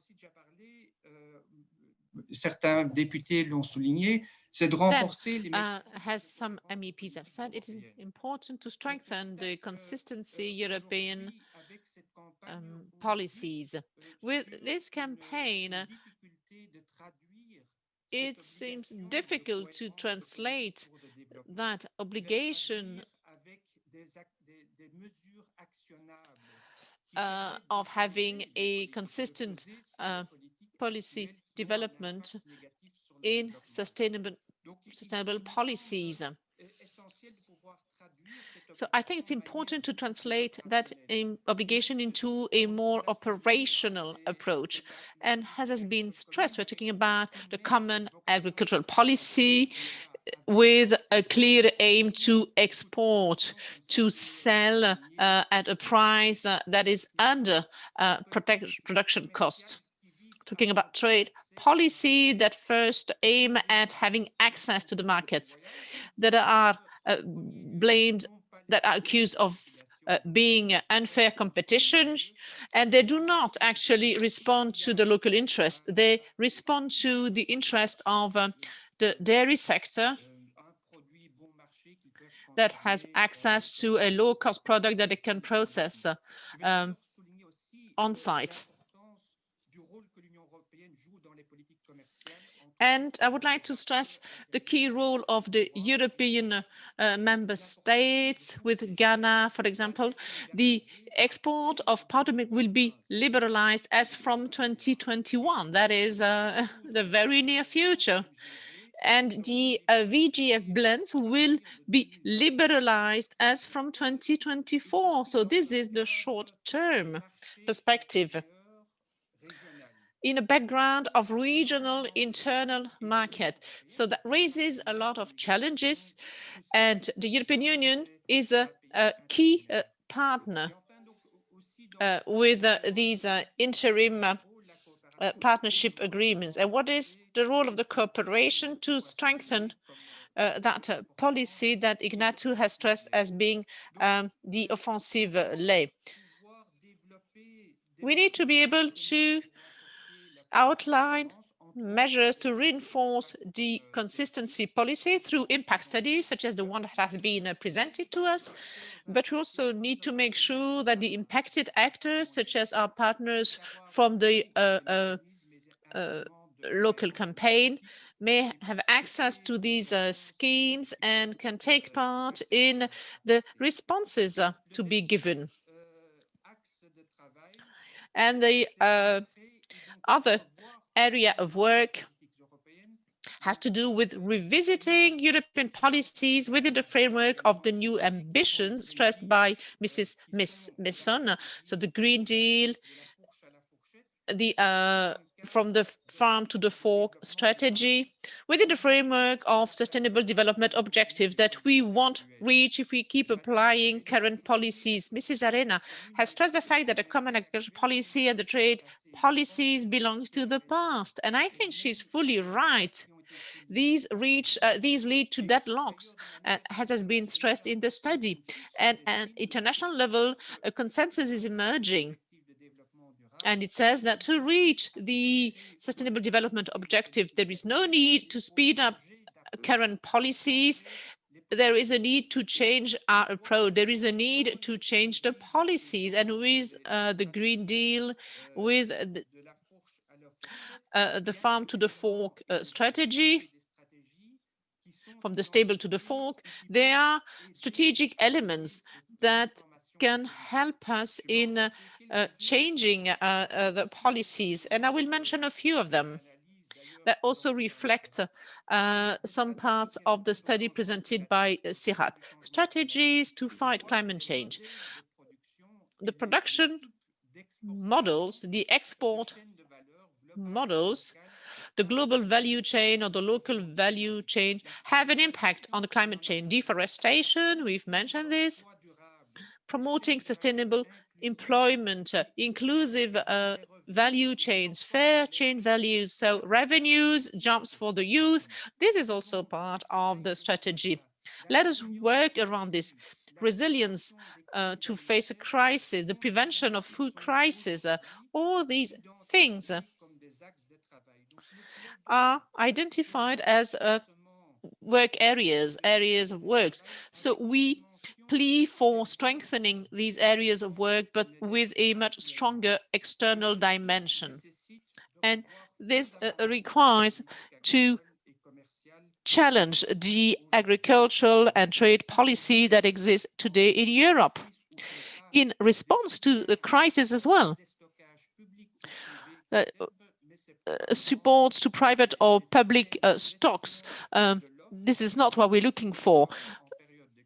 Certains députés l'ont souligné, c'est de renforcer les as some MEPs have said, it is important to strengthen the consistency European policies. With this campaign, it seems difficult to translate that obligation of having a consistent policy development in sustainable policies. So I think it's important to translate that obligation into a more operational approach. And as has been stressed, we're talking about the common agricultural policy with a clear aim to export, to sell at a price that is under production cost. Talking about trade policy that first aim at having access to the markets, that are that are accused of being unfair competition, and they do not actually respond to the local interest. They respond to the interest of the dairy sector that has access to a low-cost product that it can process on site. And I would like to stress the key role of the European member states. With Ghana, for example, the export of powder milk will be liberalized as from 2021. That is the very near future. And the VGF blends will be liberalized as from 2024. So this is the short-term perspective in a background of regional internal market. So that raises a lot of challenges, and the European Union is a key partner with these interim partnership agreements. And what is the role of the cooperation to strengthen that policy that Ignatu has stressed as being the offensive lay? We need to be able to outline measures to reinforce the consistency policy through impact studies, such as the one that has been presented to us. But we also need to make sure that the impacted actors, such as our partners from the local campaign, may have access to these schemes and can take part in the responses to be given. And the other area of work has to do with revisiting European policies within the framework of the new ambitions stressed by Mrs. Messon. So the Green Deal, the from the farm to the fork strategy, within the framework of sustainable development objectives that we won't reach if we keep applying current policies. Mrs. Arena has stressed the fact that the common agricultural policy and the trade policies belong to the past. And I think she's fully right. These lead to deadlocks, as has been stressed in the study. And at international level, a consensus is emerging. And it says that to reach the Sustainable Development Objective, there is no need to speed up current policies. There is a need to change our approach. There is a need to change the policies. And with the Green Deal, with the farm to the fork strategy, from the stable to the fork, there are strategic elements that can help us in changing the policies. And I will mention a few of them that also reflect some parts of the study presented by Sirat. Strategies to fight climate change. The production models, the export models, the global value chain or the local value chain have an impact on the climate change. Deforestation, we've mentioned this. Promoting sustainable employment, inclusive value chains, fair chain values, so revenues, jobs for the youth. This is also part of the strategy. Let us work around this. Resilience to face a crisis, the prevention of food crisis, all these things are identified as work areas of works. So we plea for strengthening these areas of work, but with a much stronger external dimension. And this requires to challenge the agricultural and trade policy that exists today in Europe in response to the crisis as well. Supports to private or public stocks. This is not what we're looking for.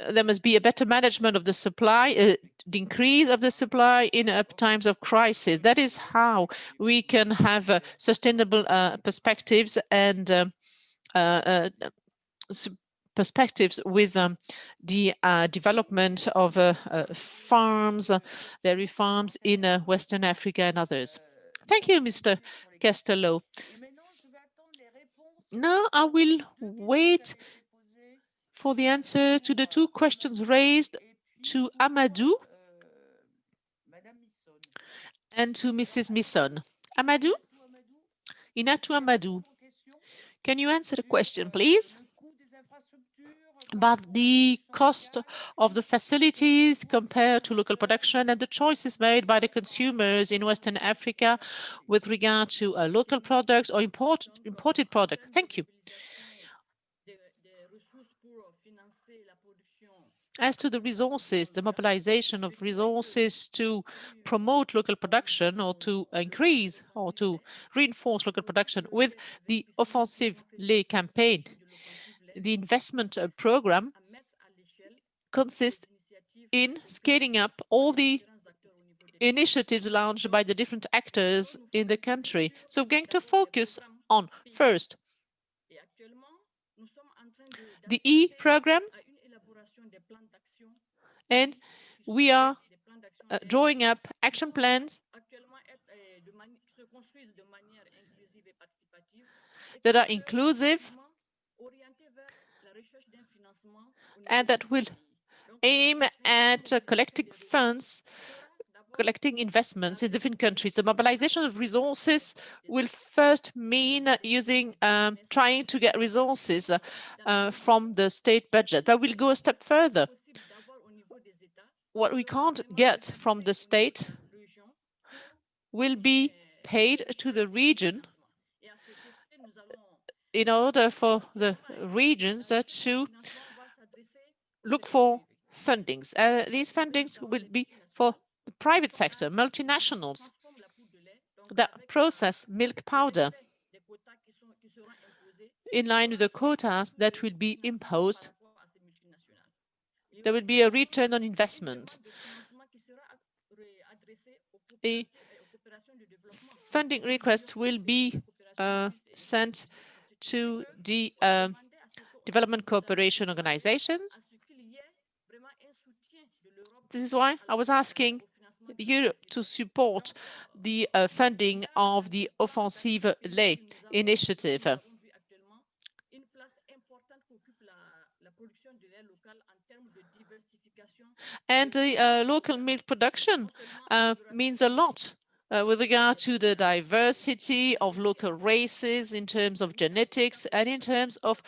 There must be a better management of the supply, the increase of the supply in times of crisis. That is how we can have sustainable perspectives and perspectives with the development of farms, dairy farms in Western Africa and others. Thank you, Mr. Castello. Now I will wait for the answer to the two questions raised to Amadou and to Mrs. Misson. Amadou? Inatu Amadou, can you answer the question, please? About the cost of the facilities compared to local production and the choices made by the consumers in Western Africa with regard to local products or imported products. Thank you. As to the resources, the mobilization of resources to promote local production or to increase or to reinforce local production with the Offensive Lait campaign, the investment program consists in scaling up all the initiatives launched by the different actors in the country. So we're going to focus on, first, the e-programs, and we are drawing up action plans that are inclusive and that will aim at collecting funds, collecting investments in different countries. The mobilization of resources will first mean trying to get resources from the state budget, but we'll go a step further. What we can't get from the state will be paid to the region in order for the regions to look for fundings. These fundings will be for the private sector, multinationals that process milk powder in line with the quotas that will be imposed. There will be a return on investment. A funding request will be sent to the development cooperation organizations. This is why I was asking Europe to support the funding of the Offensive Lait initiative. And the local milk production means a lot with regard to the diversity of local races in terms of genetics and in terms of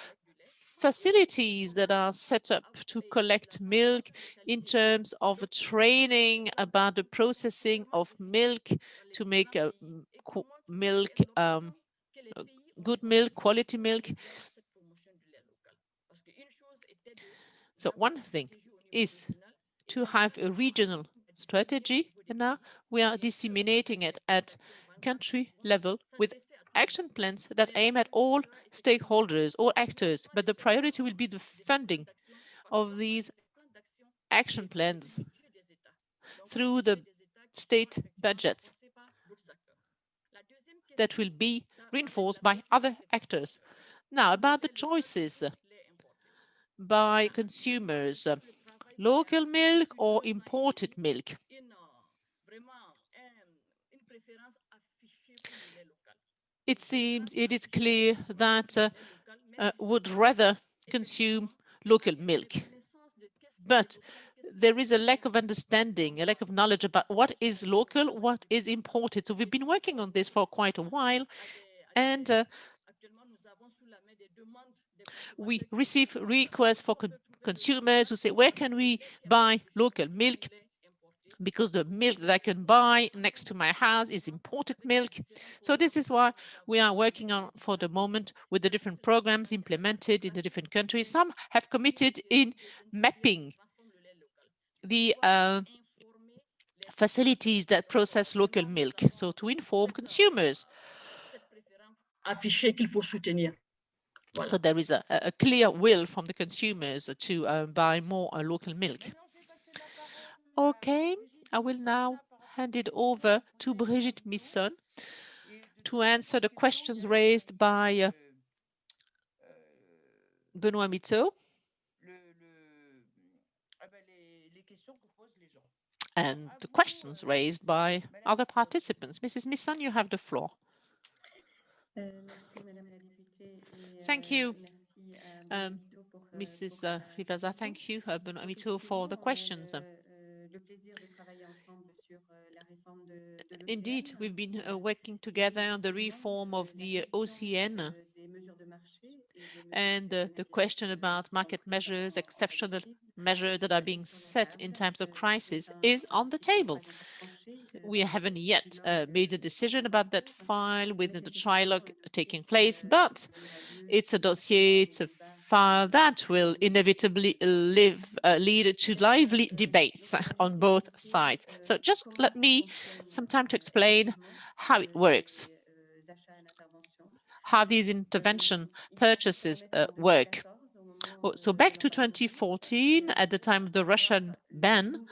facilities that are set up to collect milk, in terms of training about the processing of milk to make milk, good milk, quality milk. So one thing is to have a regional strategy, and now we are disseminating it at country level with action plans that aim at all stakeholders, all actors, but the priority will be the funding of these action plans through the state budgets that will be reinforced by other actors. Now, about the choices by consumers, local milk or imported milk. It seems it is clear that would rather consume local milk. But there is a lack of understanding, a lack of knowledge about what is local, what is imported. So we've been working on this for quite a while, and we receive requests for consumers who say, where can we buy local milk? Because the milk that I can buy next to my house is imported milk. So this is why we are working on for the moment with the different programs implemented in the different countries. Some have committed in mapping the facilities that process local milk, so to inform consumers. So there is a clear will from the consumers to buy more local milk. Okay, I will now hand it over to Brigitte Misson to answer the questions raised by Benoît Miteau and the questions raised by other participants. Mrs. Misson, you have the floor. Thank you, Mrs. Rivaza. Thank you, Benoît Miteau, for the questions. Indeed, we've been working together on the reform of the OCN, and the question about market measures, exceptional measures that are being set in times of crisis is on the table. We haven't yet made a decision about that file with the trilogue taking place, but it's a dossier, it's a file that will inevitably lead to lively debates on both sides. So just let me some time to explain how it works, how these intervention purchases work. So back to 2014, at the time of the Russian ban,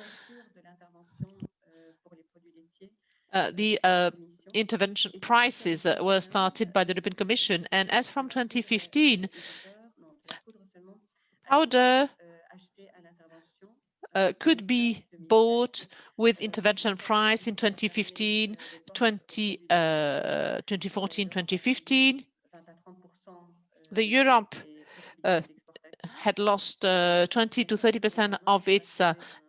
the intervention prices were started by the European Commission, and as from 2015, powder could be bought with intervention price in 2015, 2014, 2015. The Europe had lost 20 to 30% of its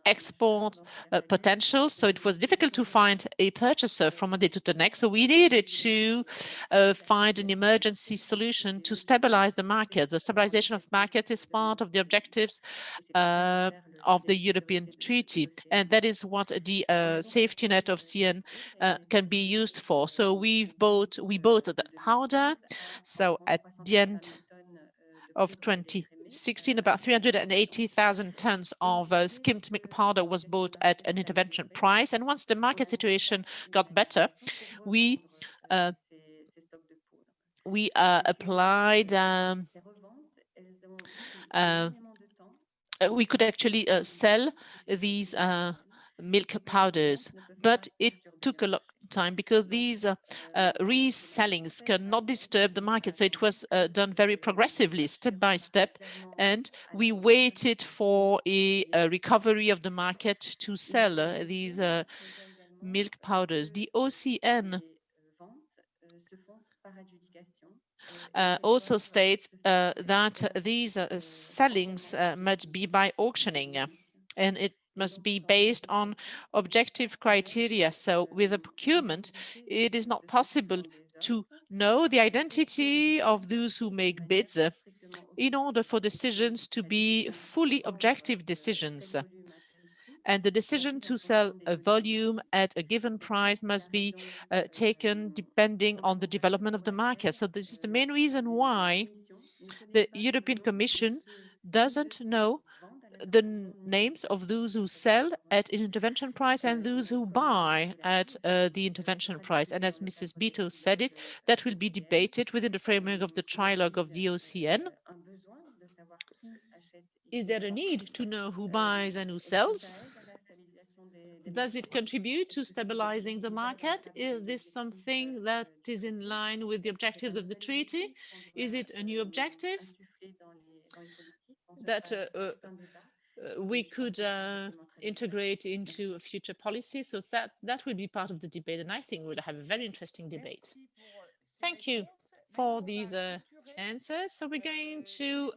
export potential. So it was difficult to find a purchaser from one day to the next. So we needed to find an emergency solution to stabilize the market. The stabilization of markets is part of the objectives of the European Treaty. And that is what the safety net of CN can be used for. So we bought the powder. So at the end of 2016, about 380,000 tons of skimmed milk powder was bought at an intervention price. And once the market situation got better, we applied we could actually sell these milk powders, but it took a long time because these resellings cannot disturb the market. So it was done very progressively, step by step, and we waited for a recovery of the market to sell these milk powders. The OCN also states that these sellings must be by auctioning, and it must be based on objective criteria. So with a procurement, it is not possible to know the identity of those who make bids in order for decisions to be fully objective decisions. And the decision to sell a volume at a given price must be taken depending on the development of the market. So this is the main reason why the European Commission doesn't know the names of those who sell at an intervention price and those who buy at the intervention price. And as Mrs. Beto said it, that will be debated within the framework of the trilogue of the OCN. Is there a need to know who buys and who sells? Does it contribute to stabilizing the market? Is this something that is in line with the objectives of the treaty? Is it a new objective that we could integrate into a future policy? So that will be part of the debate, and I think we'll have a very interesting debate. Thank you for these answers. So we're going to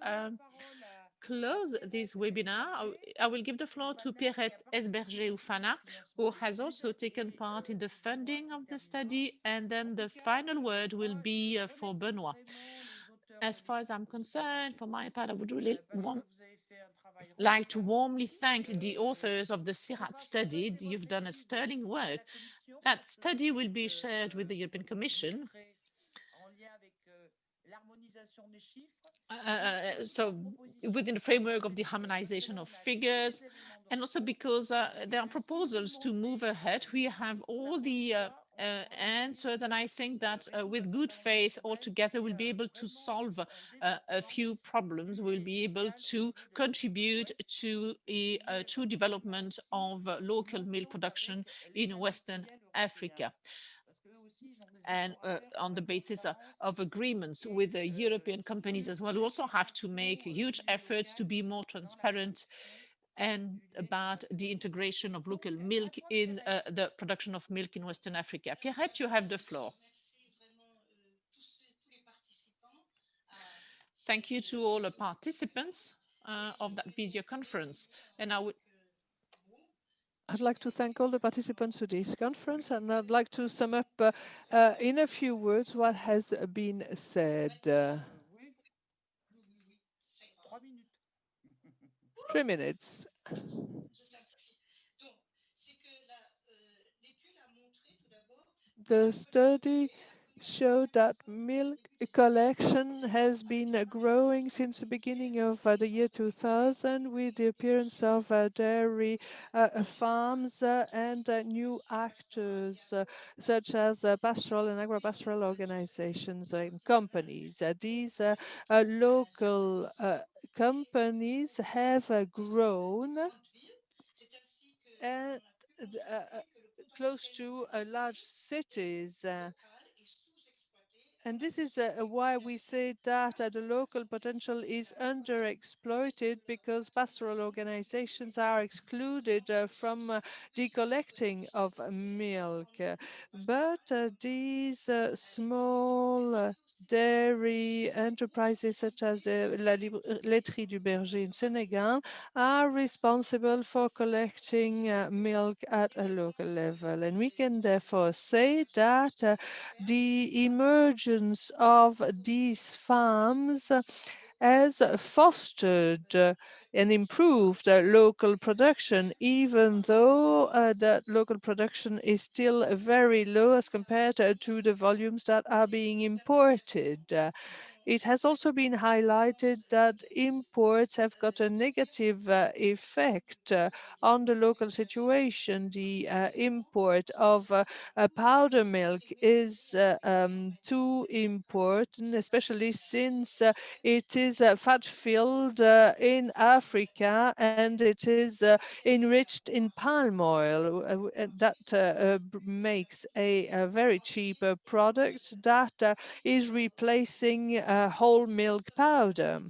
close this webinar. I will give the floor to Pierrette Esberger-Ufana, who has also taken part in the funding of the study, and then the final word will be for Benoit. As far as I'm concerned, for my part, I would really like to warmly thank the authors of the CIRAT study. You've done a sterling work. That study will be shared with the European Commission. So within the framework of the harmonization of figures, and also because there are proposals to move ahead. We have all the answers, and I think that with good faith altogether we'll be able to solve a few problems. We'll be able to contribute to a true development of local milk production in Western Africa, and on the basis of agreements with the European companies as well. We also have to make huge efforts to be more transparent and about the integration of local milk in the production of milk in Western Africa. Pierrette, you have the floor. Thank you to all the participants of that video conference. And I'd like to thank all the participants to this conference, and I'd like to sum up in a few words what has been said. 3 minutes. The study showed that milk collection has been growing since the beginning of the year 2000 with the appearance of dairy farms and new actors such as pastoral and agro-pastoral organizations and companies. These local companies have grown and close to large cities, And this is why we say that the local potential is underexploited, because pastoral organizations are excluded from the collecting of milk. But these small dairy enterprises such as the Laiterie du Berger in Senegal are responsible for collecting milk at a local level. And we can therefore say that the emergence of these farms has fostered and improved local production, even though that local production is still very low as compared to the volumes that are being imported. It has also been highlighted that imports have got a negative effect on the local situation. The import of powder milk is too important, especially since it is fat-filled in Africa, and it is enriched in palm oil. That makes a very cheap product that is replacing whole milk powder.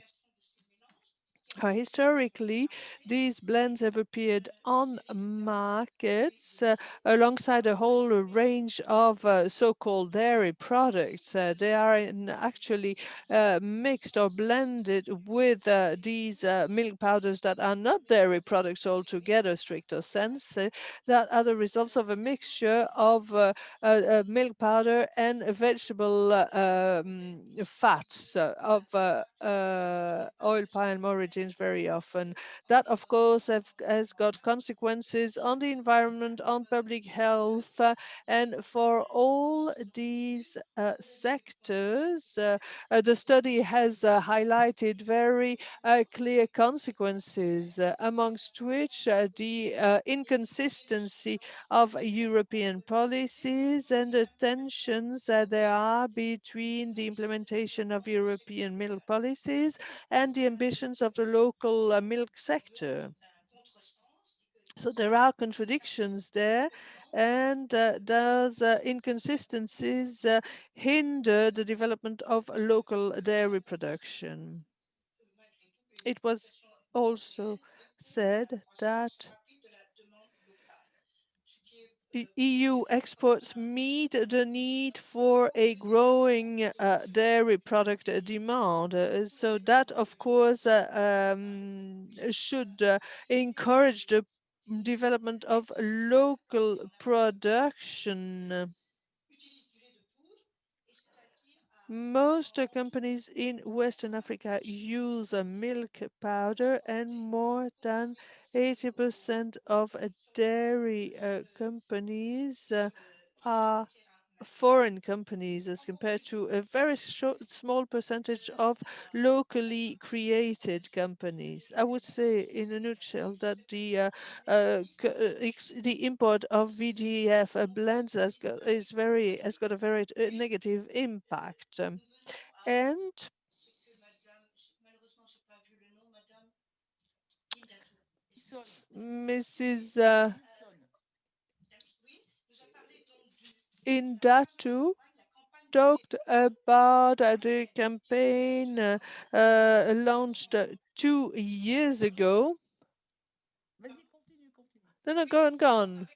Historically, these blends have appeared on markets alongside a whole range of so-called dairy products. They are actually mixed or blended with these milk powders that are not dairy products altogether, stricter sense, that are the results of a mixture of milk powder and vegetable fats of oil palm origins very often. That, of course, has got consequences on the environment, on public health, and for all these sectors, the study has highlighted very clear consequences, amongst which the inconsistency of European policies and the tensions there are between the implementation of European milk policies and the ambitions of the local milk sector. So there are contradictions there, and those inconsistencies hinder the development of local dairy production. It was also said that EU exports meet the need for a growing dairy product demand. So that, of course, should encourage the development of local production. Most companies in Western Africa use milk powder, and more than 80% of dairy companies are foreign companies, as compared to a very small percentage of locally created companies. I would say, in a nutshell, that the import of VGF blends has got a very negative impact. And Mrs. Indatu talked about the campaign launched 2 years ago. No, go on.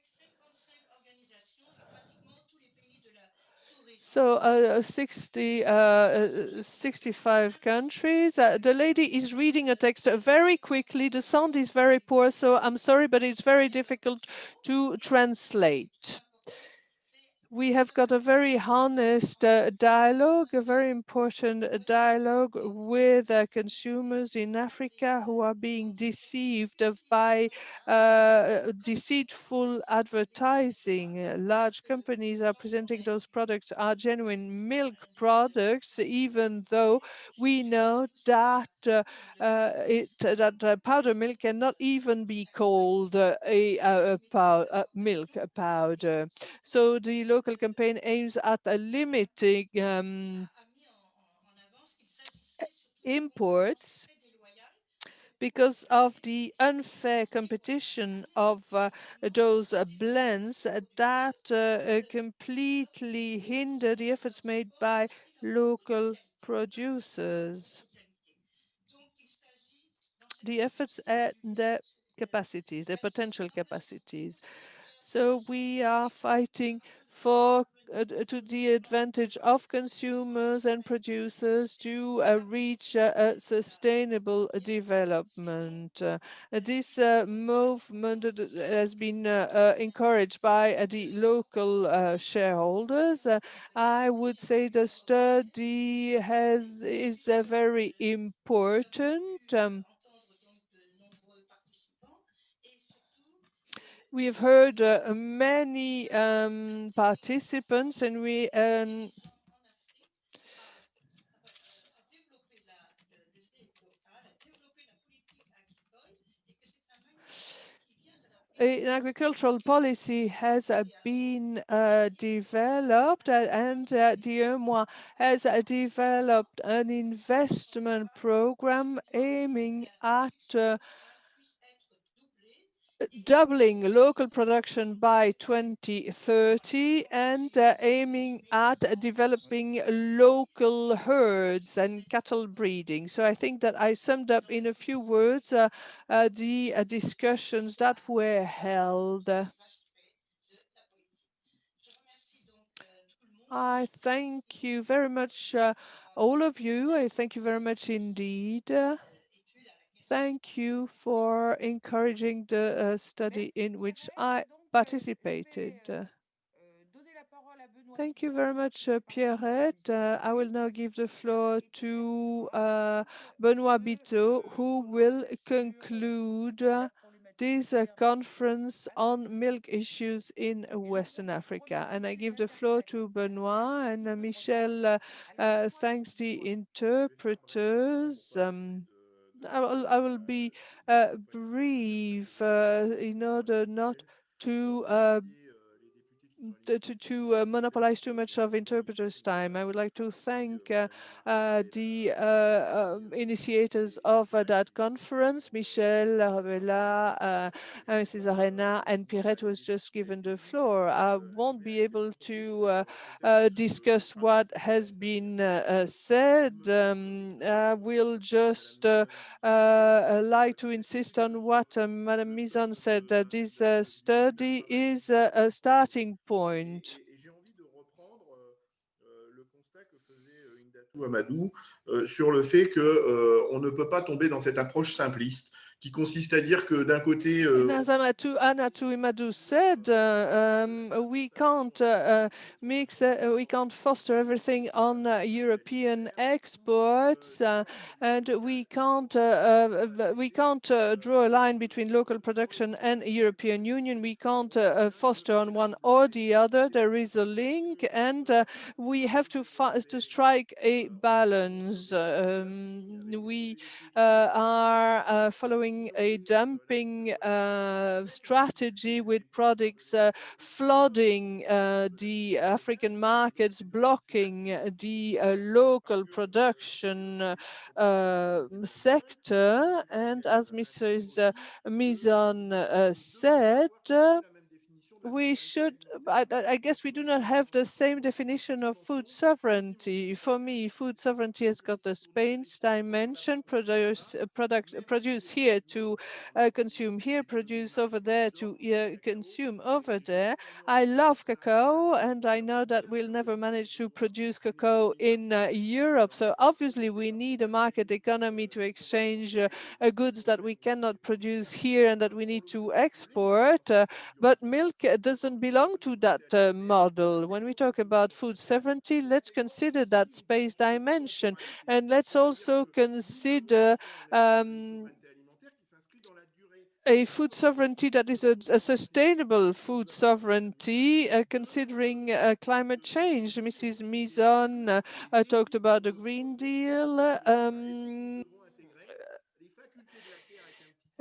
So 65 countries. The lady is reading a text very quickly. The sound is very poor, so I'm sorry, but it's very difficult to translate. We have got a very honest dialogue, a very important dialogue with consumers in Africa who are being deceived by deceitful advertising. Large companies are presenting those products are genuine milk products, even though we know that powder milk cannot even be called milk powder. So the local campaign aims at limiting imports, because of the unfair competition of those blends that completely hinder the efforts made by local producers. The efforts and their capacities, their potential capacities. So we are fighting for to the advantage of consumers and producers to reach a sustainable development. This movement has been encouraged by the local shareholders. I would say the study is very important. We have heard many participants, and an agricultural policy has been developed, and the UEMOA has developed an investment program aiming at doubling local production by 2030 and aiming at developing local herds and cattle breeding. So I think that I summed up in a few words the discussions that were held. I thank you very much, all of you. I thank you very much indeed. Thank you for encouraging the study in which I participated. Thank you very much, Pierrette. I will now give the floor to Benoît Biteau, who will conclude this conference on milk issues in Western Africa. And I give the floor to Benoît, and Michel thanks the interpreters. I will be brief in order not to monopolize too much of interpreters' time. I would like to thank the initiators of that conference, Michel, Ravella, Mrs. Arena, and Pierrette was just given the floor. I won't be able to discuss what has been said. I will just like to insist on what Madame Mizon said. This study is a starting point. Amadou sur le fait qu'on ne peut pas tomber dans cette approche simpliste qui consiste à dire que d'un côté... As Anatu Imadu said, we can't we can't foster everything on European exports, and we can't draw a line between local production and European Union. We can't foster on one or the other. There is a link, and we have to strike a balance. We are following a dumping strategy with products flooding the African markets, blocking the local production sector. And as Mrs. Mizon said, we should, I guess we do not have the same definition of food sovereignty. For me, food sovereignty has got the space dimension, produce here to consume here, produce over there to consume over there. I love cacao, and I know that we'll never manage to produce cacao in Europe. So obviously we need a market economy to exchange goods that we cannot produce here and that we need to export. But milk doesn't belong to that model. When we talk about food sovereignty, let's consider that space dimension, and let's also consider a food sovereignty that is a sustainable food sovereignty, considering climate change. Mrs. Mizon talked about the Green Deal.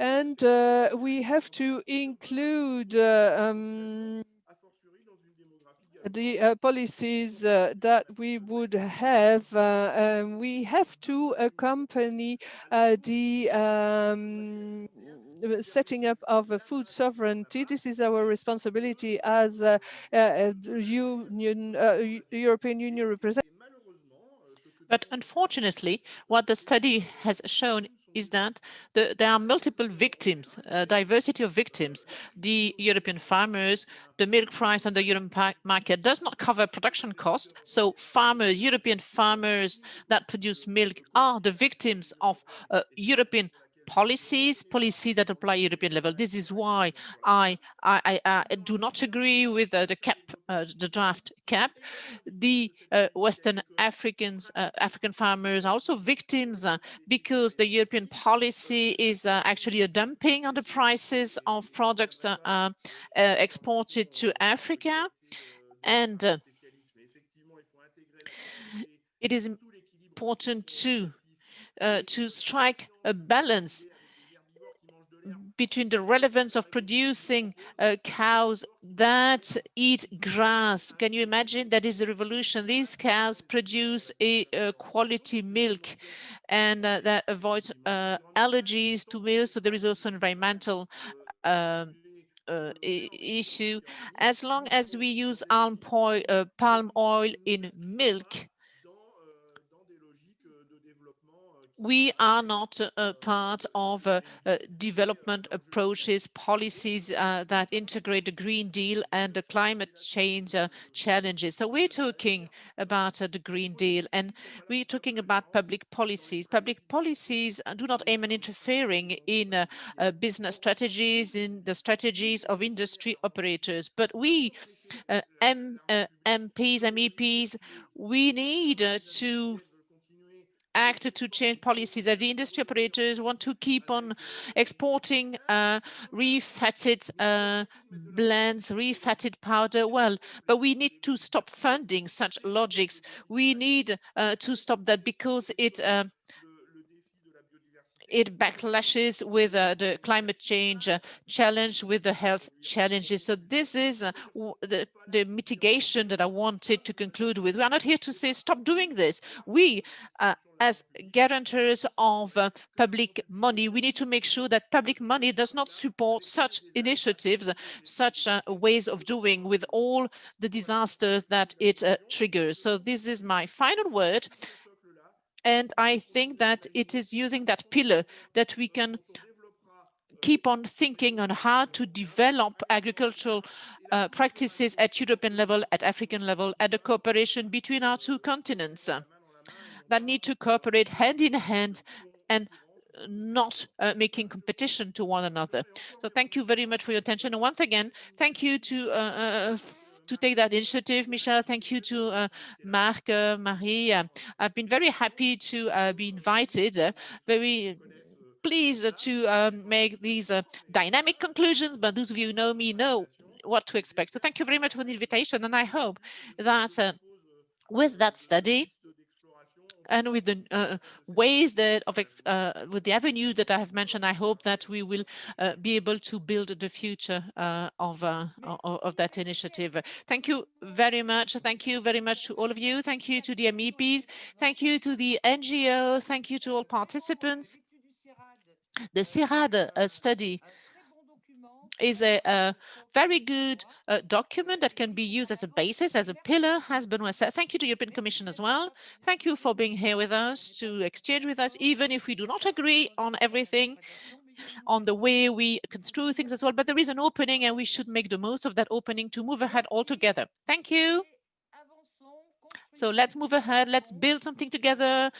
And we have to include the policies that we would have, we have to accompany the setting up of a food sovereignty. This is our responsibility as European Union representative. But unfortunately, what the study has shown is that there are multiple victims, diversity of victims. The European farmers, the milk price on the European market does not cover production costs. So farmers, European farmers that produce milk are the victims of European policies that apply European level. This is why I do not agree with the cap, the draft cap. The Western African farmers are also victims because the European policy is actually a dumping on the prices of products exported to Africa. And it is important to strike a balance between the relevance of producing cows that eat grass. Can you imagine? That is a revolution. These cows produce a quality milk and that avoids allergies to milk. So there is also environmental issue. As long as we use palm oil in milk, we are not a part of development approaches, policies that integrate the Green Deal and the climate change challenges. So we're talking about the Green Deal, and we're talking about public policies. Public policies do not aim at interfering in business strategies, in the strategies of industry operators. But we, MPs, MEPs, we need to act to change policies that the industry operators want to keep on exporting refatted blends, refatted powder. Well, but we need to stop funding such logics. We need to stop that because it backlashes with the climate change challenge, with the health challenges. So this is the mitigation that I wanted to conclude with. We are not here to say stop doing this. We, as guarantors of public money, we need to make sure that public money does not support such initiatives, such ways of doing, with all the disasters that it triggers. So this is my final word. And I think that it is using that pillar that we can keep on thinking on how to develop agricultural practices at European level, at African level, at the cooperation between our two continents that need to cooperate hand in hand and not making competition to one another. So thank you very much for your attention. And once again, thank you to take that initiative, Michel. Thank you to Marc, Marie. I've been very happy to be invited, very pleased to make these dynamic conclusions, but those of you who know me know what to expect. So thank you very much for the invitation, and I hope that with that study and with the ways that with the avenues that I have mentioned, I hope that we will be able to build the future of that initiative. Thank you very much. Thank you very much to all of you. Thank you to the MEPs. Thank you to the NGOs. Thank you to all participants. The CIRAD study is a very good document that can be used as a basis, as a pillar, as Benoit said. Thank you to the European Commission as well. Thank you for being here with us, to exchange with us, even if we do not agree on everything, on the way we construe things as well. But there is an opening, and we should make the most of that opening to move ahead all together. Thank you. So let's move ahead. Let's build something together.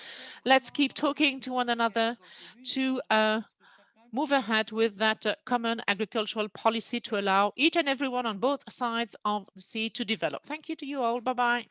Let's keep talking to one another to move ahead with that common agricultural policy to allow each and everyone on both sides of the sea to develop. Thank you to you all. Bye-bye.